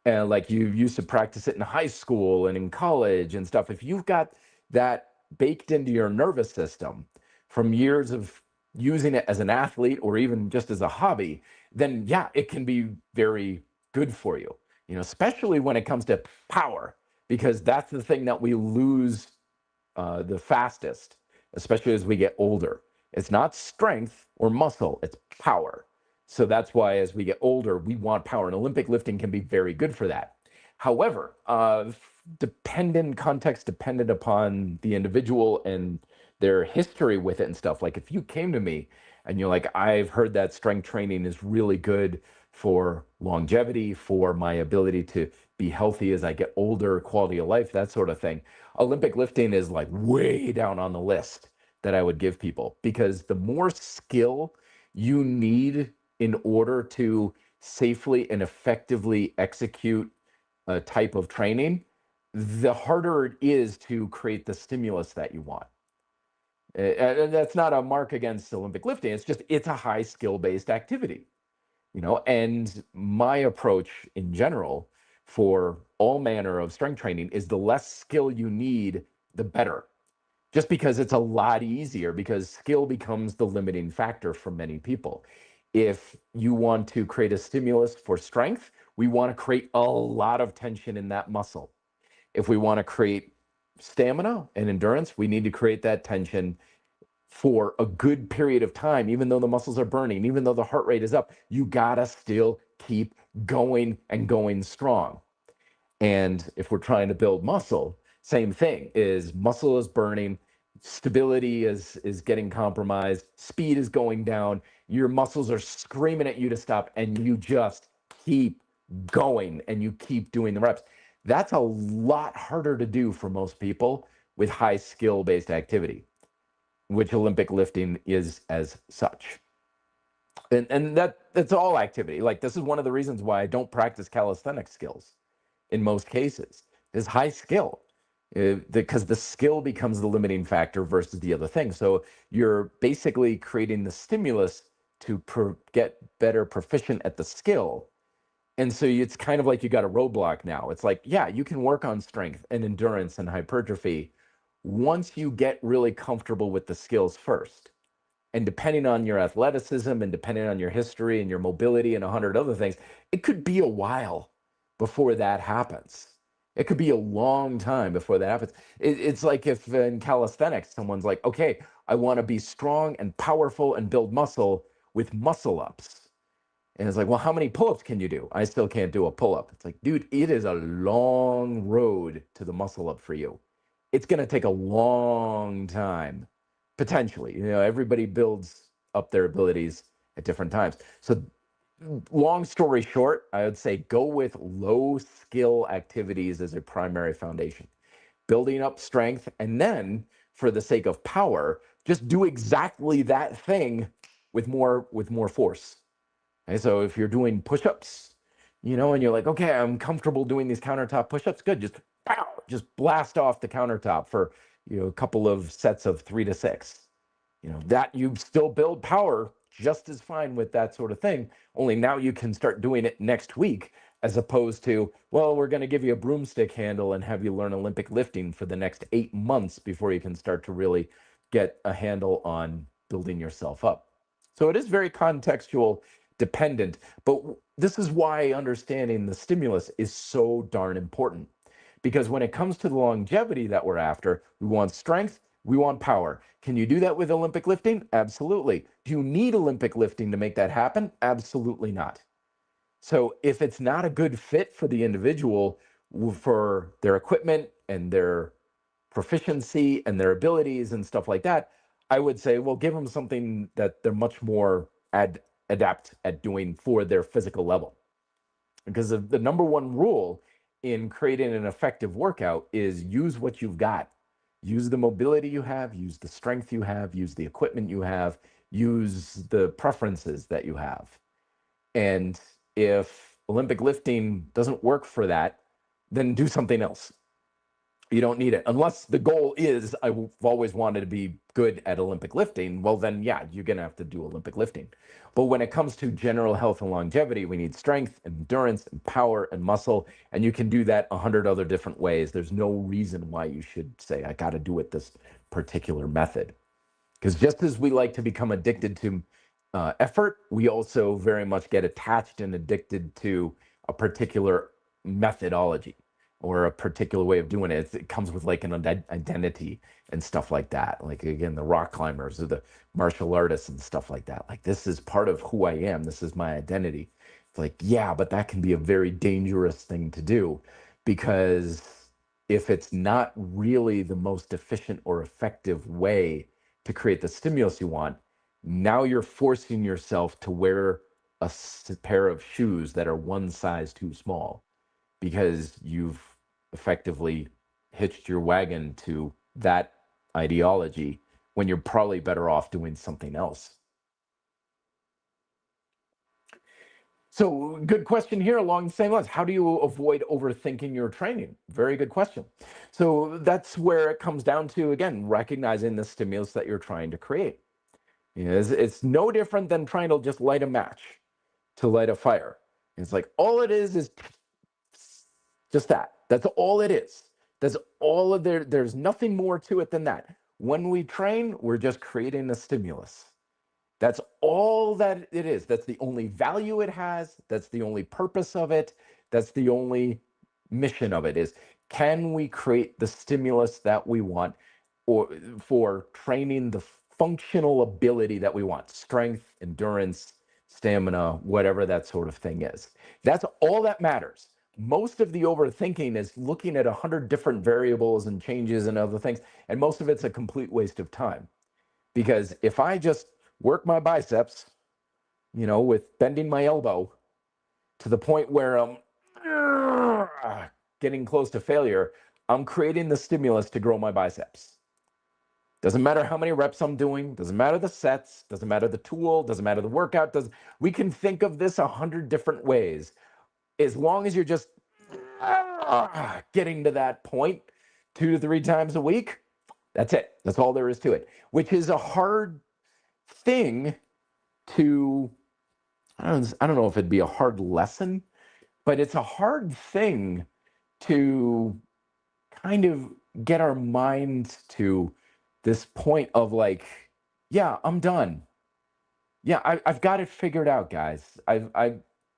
S1: and like you used to practice it in high school and in college and stuff, if you've got that baked into your nervous system from years of using it as an athlete or even just as a hobby, then yeah, it can be very good for you, especially when it comes to power, because that's the thing that we lose the fastest, especially as we get older. It's not strength or muscle, it's power. So that's why as we get older, we want power, and Olympic lifting can be very good for that. However, context dependent upon the individual and their history with it and stuff. Like if you came to me and you're like, I've heard that strength training is really good for longevity, for my ability to be healthy as I get older, quality of life, that sort of thing. Olympic lifting is like way down on the list that I would give people, because the more skill you need in order to safely and effectively execute a type of training, the harder it is to create the stimulus that you want. And that's not a mark against Olympic lifting. It's a high skill based activity, and my approach in general for all manner of strength training is the less skill you need, the better. Just because it's a lot easier, because skill becomes the limiting factor for many people. If you want to create a stimulus for strength, we want to create a lot of tension in that muscle. If we want to create stamina and endurance, we need to create that tension for a good period of time. Even though the muscles are burning, even though the heart rate is up, you gotta still keep going and going strong. And if we're trying to build muscle, same thing, is muscle is burning, stability is getting compromised, speed is going down, your muscles are screaming at you to stop, and you just keep going and you keep doing the reps. That's a lot harder to do for most people with high skill based activity, which Olympic lifting is as such. And that's all activity. Like, this is one of the reasons why I don't practice calisthenics skills in most cases, is high skill, because the skill becomes the limiting factor versus the other thing. So you're basically creating the stimulus to get better proficient at the skill. And so it's kind of like you got a roadblock now. It's like, yeah, you can work on strength and endurance and hypertrophy once you get really comfortable with the skills first. And depending on your athleticism and depending on your history and your mobility and 100 other things, it could be a while before that happens. It could be a long time before that happens. It's like if in calisthenics, someone's like, okay, I want to be strong and powerful and build muscle with muscle ups. And it's like, well, how many pull-ups can you do? I still can't do a pull-up. It's like, dude, it is a long road to the muscle up for you. It's going to take a long time, potentially. Everybody builds up their abilities at different times. So long story short, I would say go with low skill activities as a primary foundation, building up strength, and then for the sake of power, just do exactly that thing with more force. Okay, so if you're doing push-ups, and you're like, okay, I'm comfortable doing these countertop push-ups, good, just pow, just blast off the countertop for a couple of sets of 3 to 6. That you still build power just as fine with that sort of thing. Only now you can start doing it next week, as opposed to, well, we're going to give you a broomstick handle and have you learn Olympic lifting for the next 8 months before you can start to really get a handle on building yourself up. So it is very contextual dependent, but this is why understanding the stimulus is so darn important. Because when it comes to the longevity that we're after, we want strength, we want power. Can you do that with Olympic lifting? Absolutely. Do you need Olympic lifting to make that happen? Absolutely not. So if it's not a good fit for the individual, for their equipment and their proficiency and their abilities and stuff like that, I would say, well, give them something that they're much more adept at doing for their physical level. Because the number one rule in creating an effective workout is use what you've got. Use the mobility you have, use the strength you have, use the equipment you have, use the preferences that you have. And if Olympic lifting doesn't work for that, then do something else. You don't need it unless the goal is I've always wanted to be good at Olympic lifting. Well, then, yeah, you're going to have to do Olympic lifting. But when it comes to general health and longevity, we need strength, endurance, and power and muscle. And you can do that 100 other different ways. There's no reason why you should say, I got to do it this particular method. Because just as we like to become addicted to effort, we also very much get attached and addicted to a particular methodology or a particular way of doing it. It comes with like an identity and stuff like that. Like, again, the rock climbers or the martial artists and stuff like that. Like, this is part of who I am. This is my identity. It's like, yeah, but that can be a very dangerous thing to do, because if it's not really the most efficient or effective way to create the stimulus you want, now you're forcing yourself to wear a pair of shoes that are one size too small, because you've effectively hitched your wagon to that ideology when you're probably better off doing something else. So, good question here along the same lines. How do you avoid overthinking your training? Very good question. So, that's where it comes down to, again, recognizing the stimulus that you're trying to create. You know, it's no different than trying to just light a match to light a fire. It's like all it is just that. That's all it is. That's all of there's nothing more to it than that. When we train, we're just creating a stimulus. That's all that it is. That's the only value it has. That's the only purpose of it. That's the only mission of it, is can we create the stimulus that we want, or for training the functional ability that we want, strength, endurance, stamina, whatever that sort of thing is. That's all that matters. Most of the overthinking is looking at 100 different variables and changes and other things, and most of it's a complete waste of time. Because if I just work my biceps, with bending my elbow to the point where I'm getting close to failure, I'm creating the stimulus to grow my biceps. Doesn't matter how many reps I'm doing, doesn't matter the sets, doesn't matter the tool, doesn't matter the workout. We can think of this 100 different ways. As long as you're just getting to that point 2 to 3 times a week, that's it. That's all there is to it, which is a hard thing to, I don't know if it'd be a hard lesson, but it's a hard thing to kind of get our minds to this point of like, yeah, I'm done. Yeah, I've got it figured out, guys.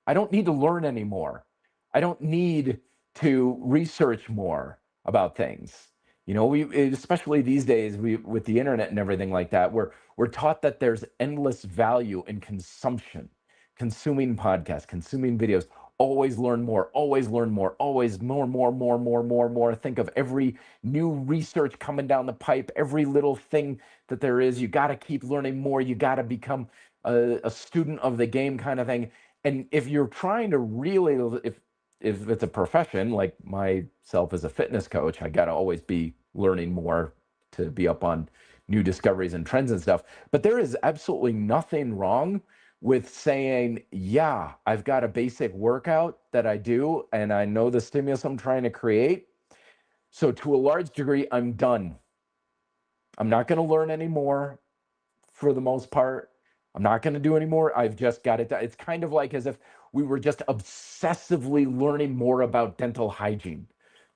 S1: I don't need to learn anymore. I don't need to research more about things. Especially these days, with the internet and everything like that, we're taught that there's endless value in consumption, consuming podcasts, consuming videos. Always learn more, always learn more, always more. Think of every new research coming down the pipe, every little thing that there is. You got to keep learning more. You got to become a student of the game, kind of thing. And if you're trying to really, if it's a profession like myself as a fitness coach, I got to always be learning more to be up on new discoveries and trends and stuff. But there is absolutely nothing wrong with saying, yeah, I've got a basic workout that I do, and I know the stimulus I'm trying to create. So to a large degree, I'm done. I'm not going to learn anymore for the most part. I'm not going to do anymore. I've just got it done. It's kind of like as if we were just obsessively learning more about dental hygiene.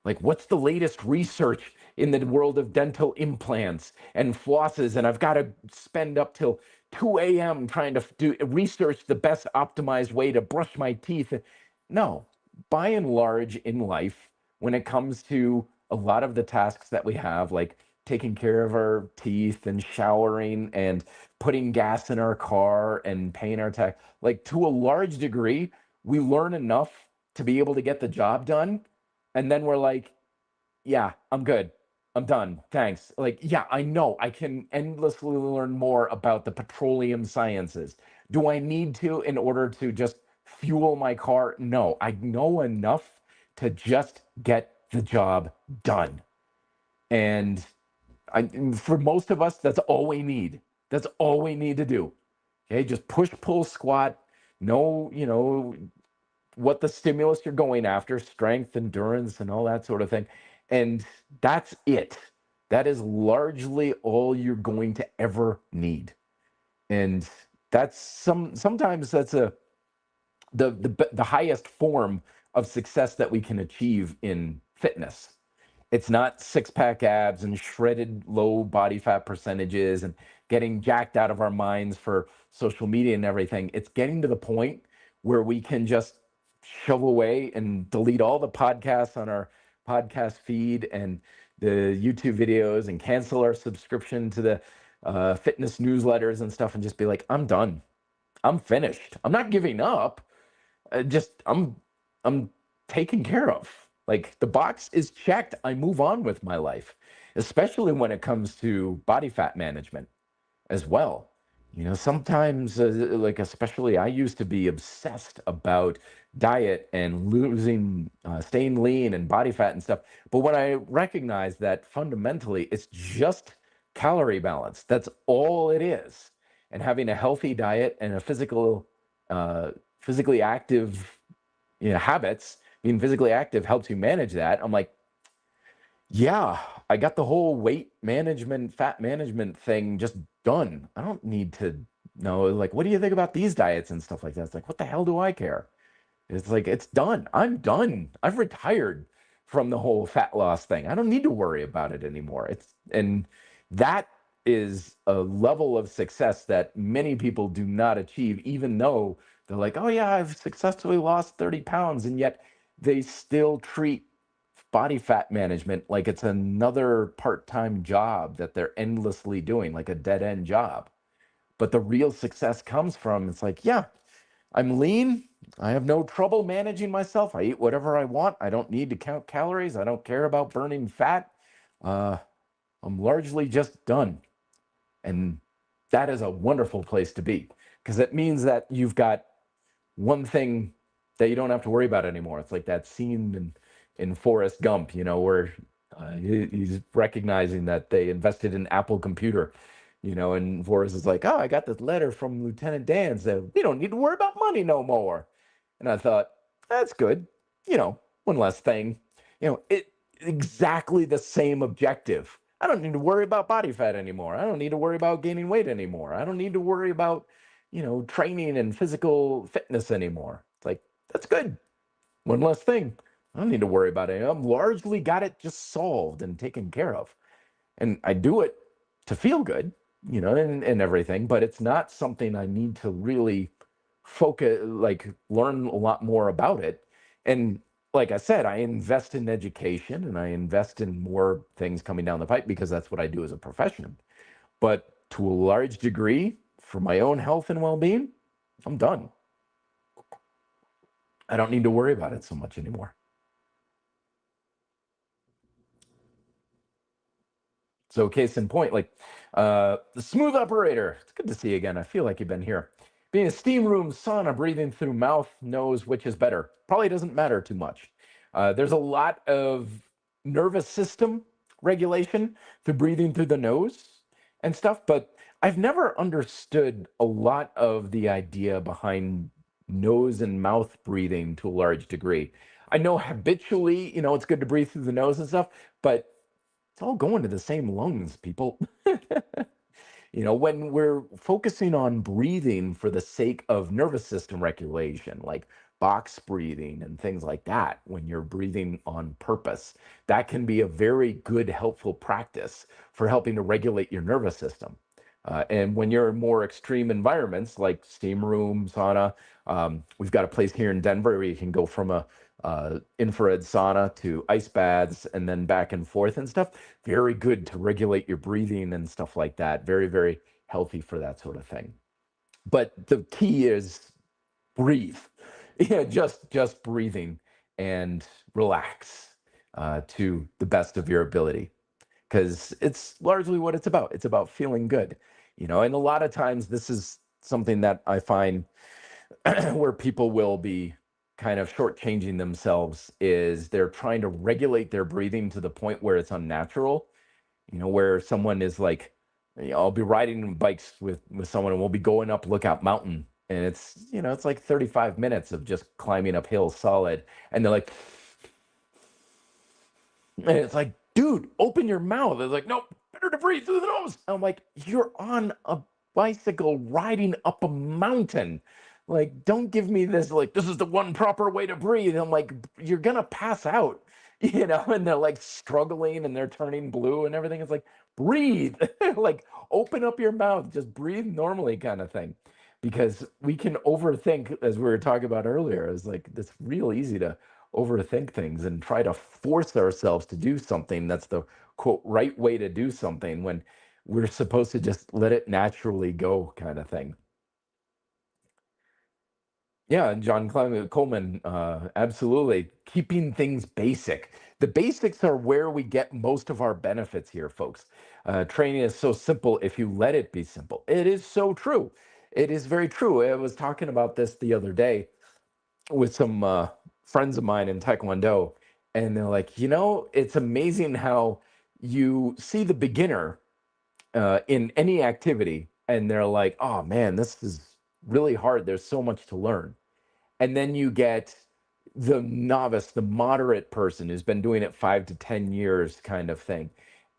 S1: Like, what's the latest research in the world of dental implants and flosses? And I've got to spend up till 2 a.m. trying to research the best optimized way to brush my teeth. No, by and large in life, when it comes to a lot of the tasks that we have, like taking care of our teeth and showering and putting gas in our car and paying our tax, like to a large degree, we learn enough to be able to get the job done. And then we're like, yeah, I'm good. I'm done. Thanks. Like, yeah, I know I can endlessly learn more about the petroleum sciences. Do I need to in order to just fuel my car? No, I know enough to just get the job done. And for most of us, that's all we need. That's all we need to do. Okay, just push, pull, squat. Know, what the stimulus you're going after, strength, endurance, and all that sort of thing. And that's it. That is largely all you're going to ever need. And sometimes that's the highest form of success that we can achieve in fitness. It's not six pack abs and shredded low body fat percentages and getting jacked out of our minds for social media and everything. It's getting to the point where we can just shove away and delete all the podcasts on our podcast feed and the YouTube videos and cancel our subscription to the fitness newsletters and stuff and just be like, I'm done. I'm finished. I'm not giving up. I'm taken care of. Like the box is checked. I move on with my life, especially when it comes to body fat management as well. Sometimes, like especially, I used to be obsessed about diet and losing, staying lean and body fat and stuff. But when I recognized that fundamentally it's just calorie balance, that's all it is. And having a healthy diet and a physically active, habits, being physically active helps you manage that. I'm like, yeah, I got the whole weight management, fat management thing just done. I don't need to know, like, what do you think about these diets and stuff like that? It's like, what the hell do I care? It's like, it's done. I'm done. I've retired from the whole fat loss thing. I don't need to worry about it anymore. And that is a level of success that many people do not achieve, even though they're like, oh yeah, I've successfully lost 30 pounds. And yet they still treat body fat management like it's another part-time job that they're endlessly doing, like a dead-end job. But the real success comes from, it's like, yeah, I'm lean. I have no trouble managing myself. I eat whatever I want. I don't need to count calories. I don't care about burning fat. Uh, I'm largely just done. And that is a wonderful place to be, because it means that you've got one thing that you don't have to worry about anymore. It's like that scene in Forrest Gump, where he's recognizing that they invested in Apple Computer, and Forrest is like, oh, I got this letter from Lieutenant Dan said, we don't need to worry about money no more. And I thought, that's good. One less thing. It exactly the same objective. I don't need to worry about body fat anymore. I don't need to worry about gaining weight anymore. I don't need to worry about, training and physical fitness anymore. It's like, that's good. One less thing. I don't need to worry about it. I've largely got it just solved and taken care of. And I do it to feel good, and everything, but it's not something I need to really focus, like learn a lot more about it. And like I said, I invest in education and I invest in more things coming down the pipe because that's what I do as a profession. But to a large degree, for my own health and well-being, I'm done. I don't need to worry about it so much anymore. So case in point, like the smooth operator, it's good to see you again. I feel like you've been here. Being a steam room sauna, breathing through mouth, nose, which is better? Probably doesn't matter too much. There's a lot of nervous system regulation through breathing through the nose and stuff, but I've never understood a lot of the idea behind nose and mouth breathing to a large degree. I know habitually, it's good to breathe through the nose and stuff, but it's all going to the same lungs, people. When we're focusing on breathing for the sake of nervous system regulation, like box breathing and things like that, when you're breathing on purpose, that can be a very good, helpful practice for helping to regulate your nervous system. And when you're in more extreme environments like steam room, sauna, we've got a place here in Denver where you can go from a infrared sauna to ice baths and then back and forth and stuff. Very good to regulate your breathing and stuff like that. Very, very healthy for that sort of thing. But the key is breathe. Yeah, just breathing and relax to the best of your ability, because it's largely what it's about. It's about feeling good, and a lot of times this is something that I find where people will be kind of shortchanging themselves is they're trying to regulate their breathing to the point where it's unnatural, where someone is like, I'll be riding bikes with someone and we'll be going up Lookout Mountain and it's like 35 minutes of just climbing uphill solid. And they're like, And it's like, dude, open your mouth. It's like, nope, better to breathe through the nose. I'm like, you're on a bicycle riding up a mountain. Like, don't give me this, like, this is the one proper way to breathe. I'm like, you're gonna pass out, and they're like struggling and they're turning blue and everything. It's like, breathe, like, open up your mouth, just breathe normally, kind of thing. Because we can overthink, as we were talking about earlier, is like, it's real easy to overthink things and try to force ourselves to do something that's the quote right way to do something when we're supposed to just let it naturally go, kind of thing. Yeah, and John Coleman, absolutely. Keeping things basic. The basics are where we get most of our benefits here, folks. Training is so simple if you let it be simple. It is so true. It is very true. I was talking about this the other day with some friends of mine in Taekwondo, and they're like, it's amazing how you see the beginner in any activity, and they're like, oh man, this is really hard. There's so much to learn. And then you get the novice, the moderate person who's been doing it 5 to 10 years, kind of thing.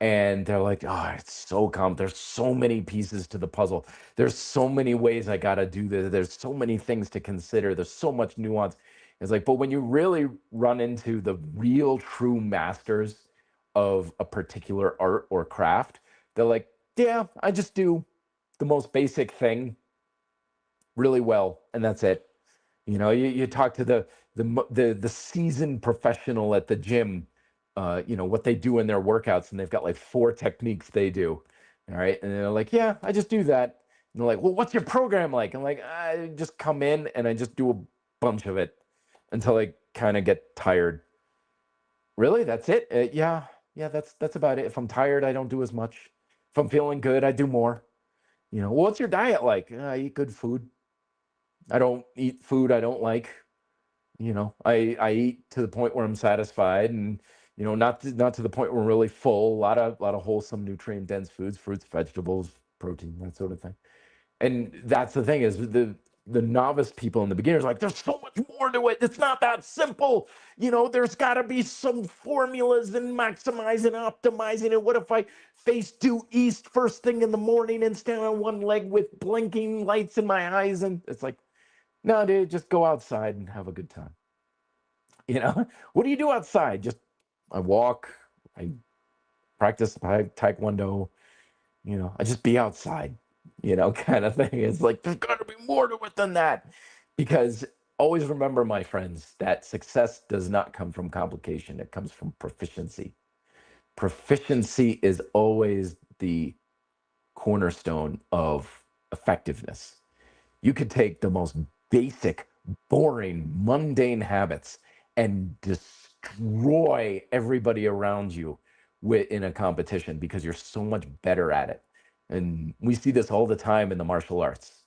S1: And they're like, oh, it's so there's so many pieces to the puzzle. There's so many ways I got to do this. There's so many things to consider. There's so much nuance. It's like, but when you really run into the real true masters of a particular art or craft, they're like, yeah, I just do the most basic thing really well, and that's it. You talk to the seasoned professional at the gym, what they do in their workouts, and they've got like 4 techniques they do. All right. And they're like, yeah, I just do that. And they're like, well, what's your program like? I'm like, I just come in and I just do a bunch of it until I kind of get tired. Really? That's it? Yeah. Yeah, that's about it. If I'm tired, I don't do as much. If I'm feeling good, I do more. Well, what's your diet like? I eat good food. I don't eat food I don't like. I eat to the point where I'm satisfied, and not to the point where I'm really full. A lot of wholesome, nutrient dense foods, fruits, vegetables, protein, that sort of thing. And that's the thing, is the novice people and the beginners are like, there's so much more to it. It's not that simple. There's got to be some formulas and maximizing, optimizing it. What if I face due east first thing in the morning and stand on one leg with blinking lights in my eyes? And it's like, no, dude, just go outside and have a good time. What do you do outside? Just I walk, I practice taekwondo, I just be outside, kind of thing. It's like, there's got to be more to it than that. Because always remember, my friends, that success does not come from complication, it comes from proficiency. Proficiency is always the cornerstone of effectiveness. You could take the most basic, boring, mundane habits and destroy everybody around you in a competition because you're so much better at it. And we see this all the time in the martial arts.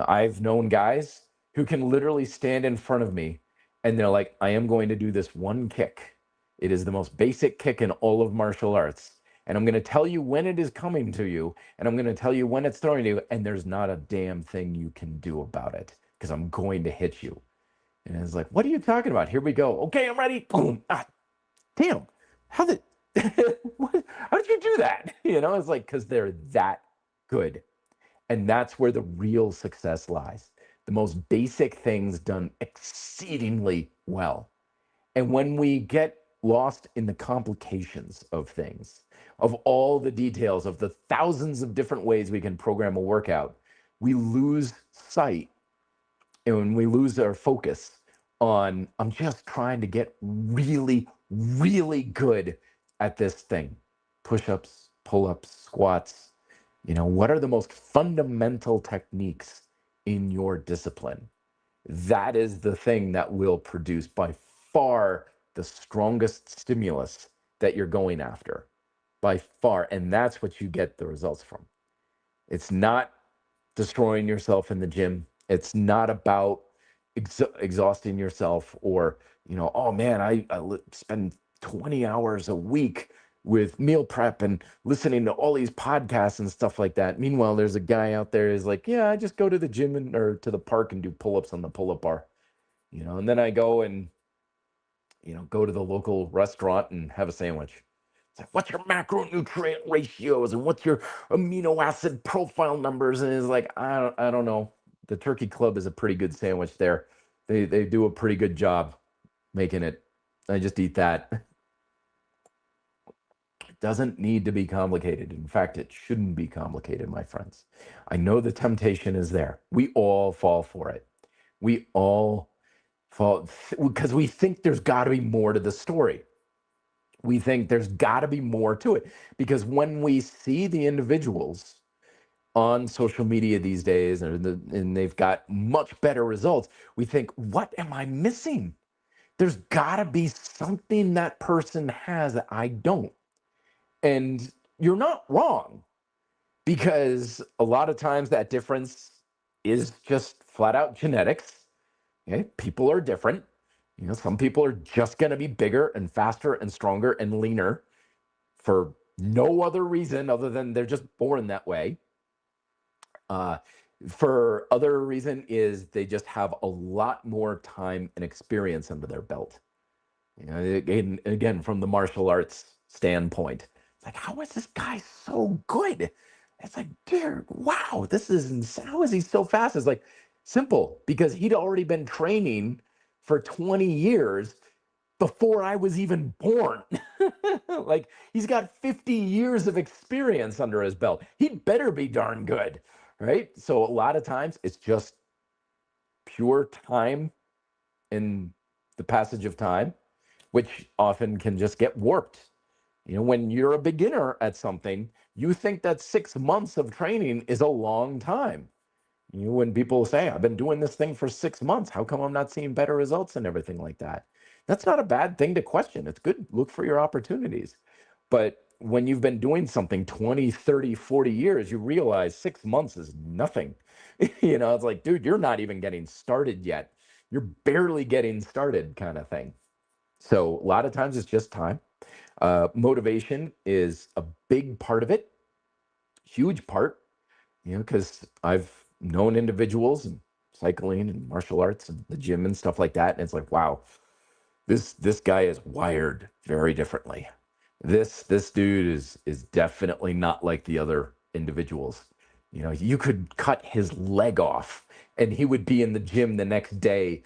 S1: I've known guys who can literally stand in front of me and they're like, I am going to do this one kick. It is the most basic kick in all of martial arts. And I'm going to tell you when it is coming to you, and I'm going to tell you when it's throwing you, and there's not a damn thing you can do about it because I'm going to hit you. And it's like, what are you talking about? Here we go. Okay, I'm ready. Boom. Ah, damn. How did how did you do that? It's like, because they're that good. And that's where the real success lies. The most basic things done exceedingly well. And when we get lost in the complications of things, of all the details, of the thousands of different ways we can program a workout, we lose sight and we lose our focus on, I'm just trying to get really, really good at this thing. Push-ups, pull-ups, squats. What are the most fundamental techniques in your discipline? That is the thing that will produce by far the strongest stimulus that you're going after, by far. And that's what you get the results from. It's not destroying yourself in the gym. It's not about exhausting yourself or, oh man, I spend 20 hours a week with meal prep and listening to all these podcasts and stuff like that. Meanwhile, there's a guy out there who's like, yeah, I just go to the gym or to the park and do pull-ups on the pull-up bar, and then I go and, go to the local restaurant and have a sandwich. It's like, what's your macronutrient ratios and what's your amino acid profile numbers? And it's like, I don't know. The Turkey Club is a pretty good sandwich there. They do a pretty good job making it. I just eat that. It doesn't need to be complicated. In fact, it shouldn't be complicated, my friends. I know the temptation is there. We all fall for it. We all fall because we think there's got to be more to the story. We think there's got to be more to it because when we see the individuals on social media these days and they've got much better results, we think, what am I missing? There's got to be something that person has that I don't. And you're not wrong, because a lot of times that difference is just flat out genetics. Okay, people are different. Some people are just going to be bigger and faster and stronger and leaner for no other reason other than they're just born that way. For other reason is they just have a lot more time and experience under their belt. Again, from the martial arts standpoint, it's like, how is this guy so good? It's like, dear, wow, this is insane. How is he so fast? It's like simple, because he'd already been training for 20 years before I was even born. Like, he's got 50 years of experience under his belt. He'd better be darn good, right? So a lot of times it's just pure time in the passage of time, which often can just get warped. When you're a beginner at something, you think that 6 months of training is a long time. When people say, I've been doing this thing for 6 months, how come I'm not seeing better results and everything like that? That's not a bad thing to question. It's good. Look for your opportunities. But when you've been doing something 20, 30, 40 years, you realize 6 months is nothing. It's like, dude, you're not even getting started yet. You're barely getting started, kind of thing. So a lot of times it's just time. Motivation is a big part of it, huge part, because I've known individuals in cycling and martial arts and the gym and stuff like that. And it's like, wow, this guy is wired very differently. This dude is definitely not like the other individuals. You could cut his leg off and he would be in the gym the next day,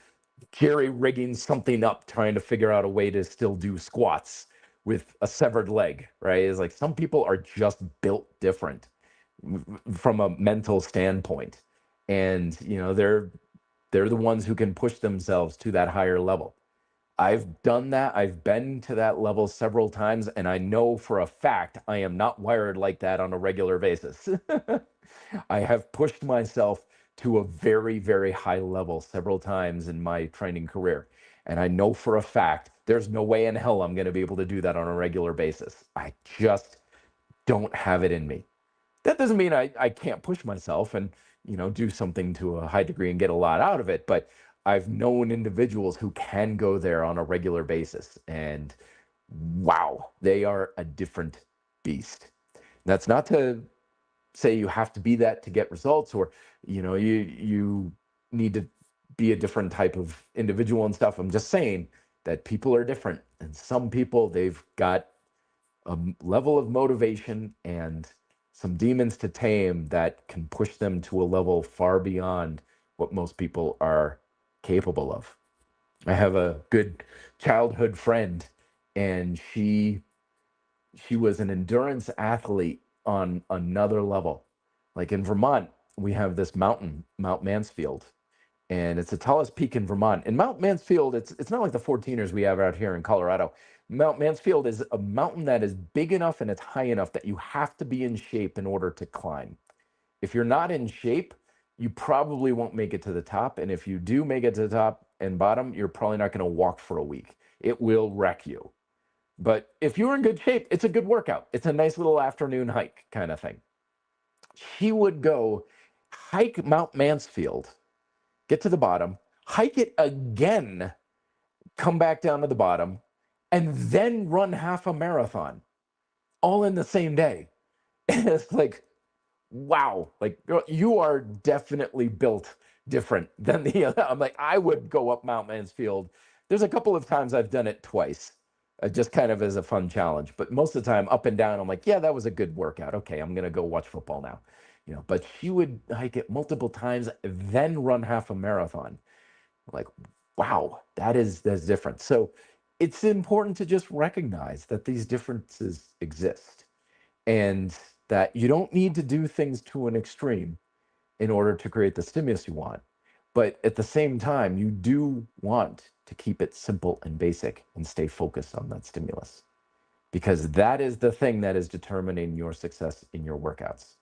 S1: jerry rigging something up, trying to figure out a way to still do squats with a severed leg, right? It's like some people are just built different from a mental standpoint. And, they're the ones who can push themselves to that higher level. I've done that. I've been to that level several times, and I know for a fact I am not wired like that on a regular basis. I have pushed myself to a very, very high level several times in my training career. And I know for a fact there's no way in hell I'm going to be able to do that on a regular basis. I just don't have it in me. That doesn't mean I can't push myself and, do something to a high degree and get a lot out of it. But I've known individuals who can go there on a regular basis. And wow, they are a different beast. That's not to say you have to be that to get results, or you need to be a different type of individual and stuff. I'm just saying that people are different, and some people, they've got a level of motivation and some demons to tame that can push them to a level far beyond what most people are capable of. I have a good childhood friend, and she was an endurance athlete on another level. Like in Vermont, we have this mountain, Mount Mansfield, and it's the tallest peak in Vermont. And Mount Mansfield, it's not like the 14ers we have out here in Colorado. Mount Mansfield is a mountain that is big enough and it's high enough that you have to be in shape in order to climb. If you're not in shape, you probably won't make it to the top. And if you do make it to the top and bottom, you're probably not going to walk for a week. It will wreck you. But if you're in good shape, it's a good workout. It's a nice little afternoon hike kind of thing. She would go hike Mount Mansfield, get to the bottom, hike it again, come back down to the bottom, and then run half a marathon all in the same day. And it's like, wow, like you are definitely built different than the other. I'm like, I would go up Mount Mansfield There's a couple of times I've done it twice, just kind of as a fun challenge. But most of the time, up and down, I'm like, yeah, that was a good workout. Okay, I'm gonna go watch football now. But she would hike it multiple times, then run half a marathon. Like, wow, that's different. So it's important to just recognize that these differences exist and that you don't need to do things to an extreme in order to create the stimulus you want. But at the same time, you do want to keep it simple and basic and stay focused on that stimulus, because that is the thing that is determining your success in your workouts,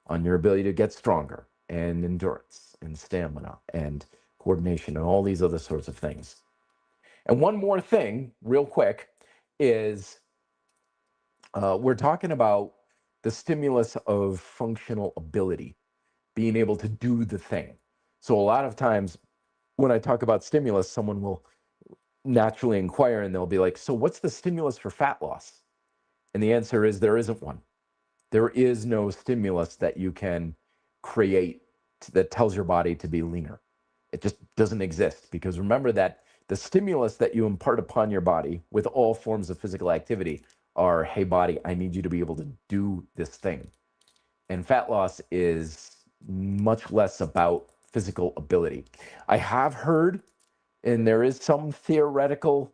S1: on your ability to get stronger and endurance and stamina and coordination and all these other sorts of things. And one more thing, real quick, is we're talking about the stimulus of functional ability, being able to do the thing. So a lot of times when I talk about stimulus, someone will naturally inquire and they'll be like, so what's the stimulus for fat loss? And the answer is there isn't one. There is no stimulus that you can create that tells your body to be leaner. It just doesn't exist, because remember that the stimulus that you impart upon your body with all forms of physical activity are, hey, body, I need you to be able to do this thing. And fat loss is much less about physical ability. I have heard, and there is some theoretical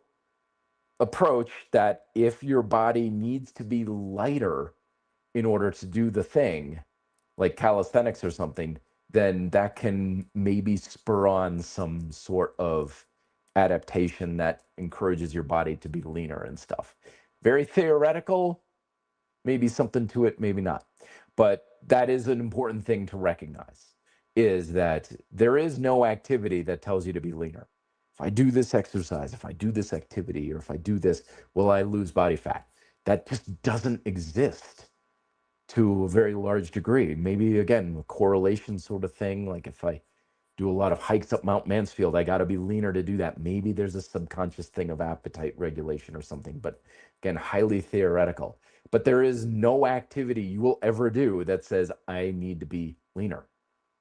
S1: approach, that if your body needs to be lighter in order to do the thing, like calisthenics or something, then that can maybe spur on some sort of adaptation that encourages your body to be leaner and stuff. Very theoretical, maybe something to it, maybe not. But that is an important thing to recognize, is that there is no activity that tells you to be leaner. If I do this exercise, if I do this activity, or if I do this, will I lose body fat? That just doesn't exist to a very large degree. Maybe, again, a correlation sort of thing. Like if I do a lot of hikes up Mount Mansfield, I got to be leaner to do that. Maybe there's a subconscious thing of appetite regulation or something, but again, highly theoretical. But there is no activity you will ever do that says, I need to be leaner.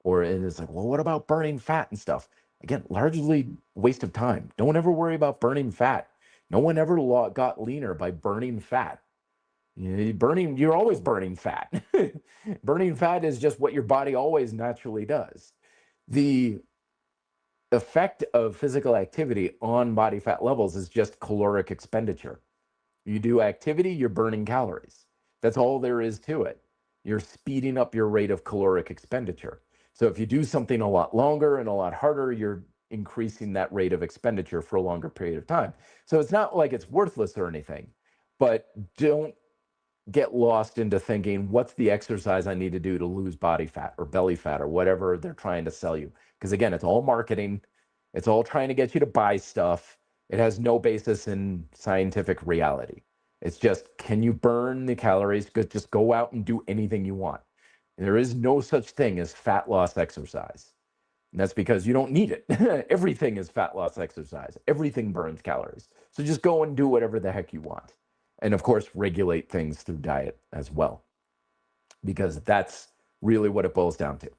S1: Or it's like, well, what about burning fat and stuff? Again, largely waste of time. Don't ever worry about burning fat. No one ever got leaner by burning fat. You're always burning fat. Burning fat is just what your body always naturally does. The effect of physical activity on body fat levels is just caloric expenditure. You do activity, you're burning calories. That's all there is to it. You're speeding up your rate of caloric expenditure. So if you do something a lot longer and a lot harder, you're increasing that rate of expenditure for a longer period of time. So it's not like it's worthless or anything, but don't get lost into thinking, what's the exercise I need to do to lose body fat or belly fat or whatever they're trying to sell you? Because again, it's all marketing. It's all trying to get you to buy stuff. It has no basis in scientific reality. It's just, can you burn the calories? Just go out and do anything you want. And there is no such thing as fat loss exercise. And that's because you don't need it. Everything is fat loss exercise. Everything burns calories. So just go and do whatever the heck you want. And of course, regulate things through diet as well, because that's really what it boils down to.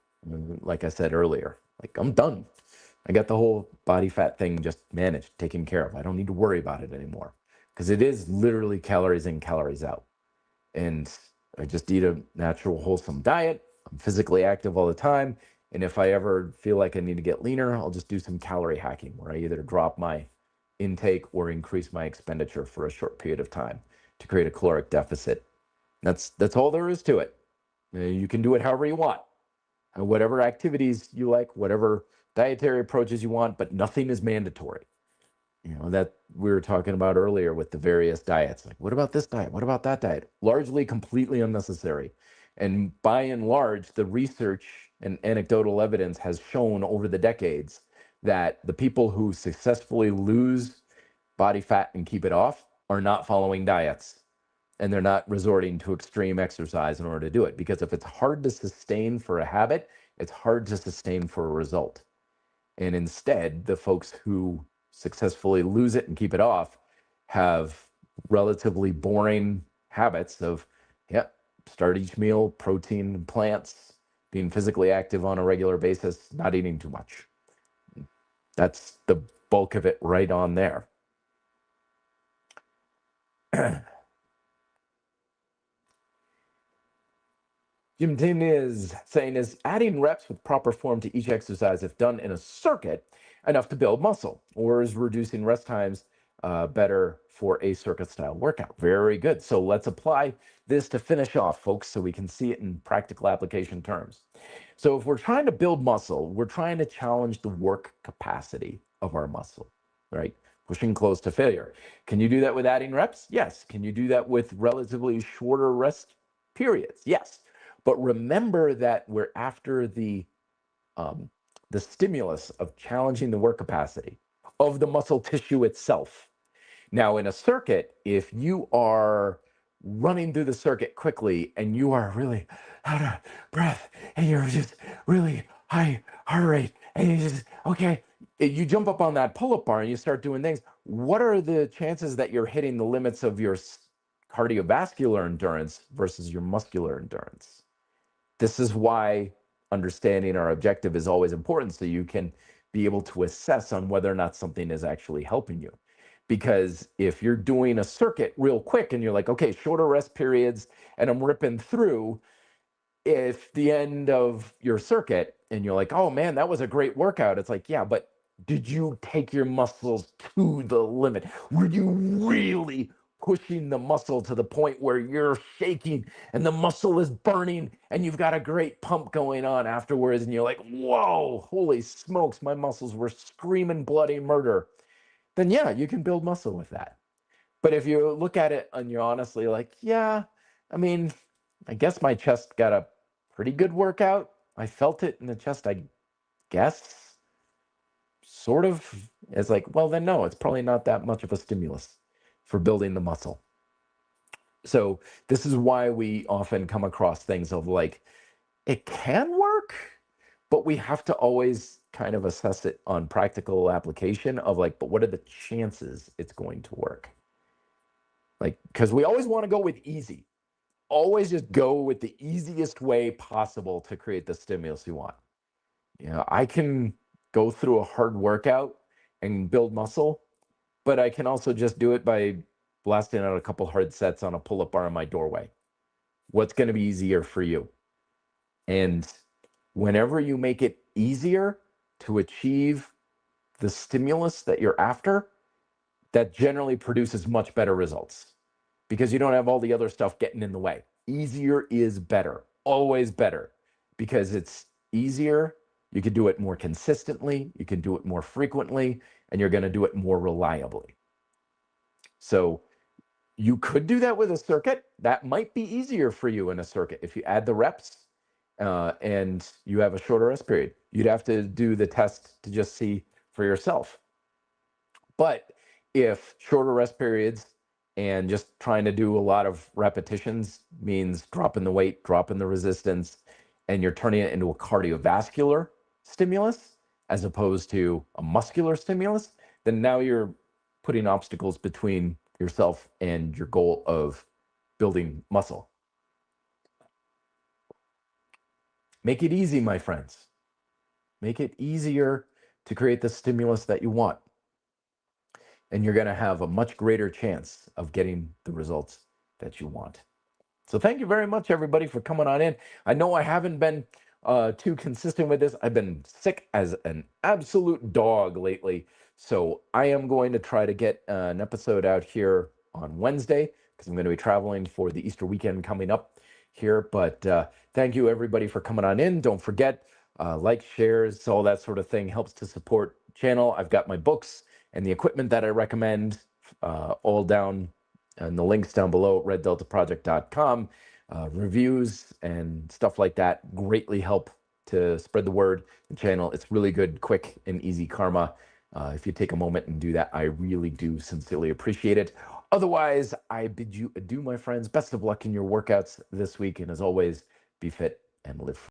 S1: Like I said earlier, like, I'm done. I got the whole body fat thing just managed, taken care of. I don't need to worry about it anymore, because it is literally calories in, calories out. And I just eat a natural, wholesome diet. I'm physically active all the time. And if I ever feel like I need to get leaner, I'll just do some calorie hacking, where I either drop my intake or increase my expenditure for a short period of time to create a caloric deficit. That's all there is to it. You can do it however you want, whatever activities you like, whatever dietary approaches you want, but nothing is mandatory. That we were talking about earlier with the various diets. Like, what about this diet? What about that diet? Largely completely unnecessary. And by and large, the research and anecdotal evidence has shown over the decades that the people who successfully lose body fat and keep it off are not following diets, and they're not resorting to extreme exercise in order to do it. Because if it's hard to sustain for a habit, it's hard to sustain for a result. And instead, the folks who successfully lose it and keep it off have relatively boring habits of, start each meal, protein and plants, being physically active on a regular basis, not eating too much. That's the bulk of it right on there. Jim Tin is saying, is adding reps with proper form to each exercise, if done in a circuit, enough to build muscle? Or is reducing rest times better for a circuit style workout? Very good. So let's apply this to finish off, folks, so we can see it in practical application terms. So if we're trying to build muscle, we're trying to challenge the work capacity of our muscle, right? Pushing close to failure. Can you do that with adding reps? Yes. Can you do that with relatively shorter rest periods? Yes. But remember that we're after the stimulus of challenging the work capacity of the muscle tissue itself. Now, in a circuit, if you are running through the circuit quickly and you are really out of breath and you're just really high heart rate and you just, okay, you jump up on that pull-up bar and you start doing things, what are the chances that you're hitting the limits of your cardiovascular endurance versus your muscular endurance? This is why understanding our objective is always important, so you can be able to assess on whether or not something is actually helping you. Because if you're doing a circuit real quick and you're like, okay, shorter rest periods, and I'm ripping through, if the end of your circuit and you're like, oh man, that was a great workout, it's like, yeah, but did you take your muscles to the limit? Were you really pushing the muscle to the point where you're shaking and the muscle is burning and you've got a great pump going on afterwards and you're like, whoa, holy smokes, my muscles were screaming bloody murder? Then yeah, you can build muscle with that. But if you look at it and you're honestly like, yeah, I mean, I guess my chest got a pretty good workout. I felt it in the chest, I guess, sort of. It's like, well, then no, it's probably not that much of a stimulus for building the muscle. So this is why we often come across things of like, it can work, but we have to always kind of assess it on practical application of like, but what are the chances it's going to work? Like, because we always want to go with easy. Always just go with the easiest way possible to create the stimulus you want. You know, I can go through a hard workout and build muscle, but I can also just do it by blasting out a couple hard sets on a pull-up bar in my doorway. What's going to be easier for you? And whenever you make it easier to achieve the stimulus that you're after, that generally produces much better results because you don't have all the other stuff getting in the way. Easier is better, always better, because it's easier. You can do it more consistently, you can do it more frequently, and you're going to do it more reliably. So you could do that with a circuit. That might be easier for you in a circuit if you add the reps and you have a shorter rest period. You'd have to do the test to just see for yourself. But if shorter rest periods and just trying to do a lot of repetitions means dropping the weight, dropping the resistance, and you're turning it into a cardiovascular stimulus as opposed to a muscular stimulus, then now you're putting obstacles between yourself and your goal of building muscle. Make it easy, my friends. Make it easier to create the stimulus that you want. And you're going to have a much greater chance of getting the results that you want. So thank you very much, everybody, for coming on in. I know I haven't been too consistent with this. I've been sick as an absolute dog lately. So I am going to try to get an episode out here on Wednesday because I'm going to be traveling for the Easter weekend coming up here. But thank you, everybody, for coming on in. Don't forget, like, shares, all that sort of thing helps to support the channel. I've got my books and the equipment that I recommend all down and the links down below at reddeltaproject.com. Reviews and stuff like that greatly help to spread the word, the channel. It's really good, quick, and easy karma. If you take a moment and do that, I really do sincerely appreciate it. Otherwise, I bid you adieu, my friends. Best of luck in your workouts this week. And as always, be fit and live free.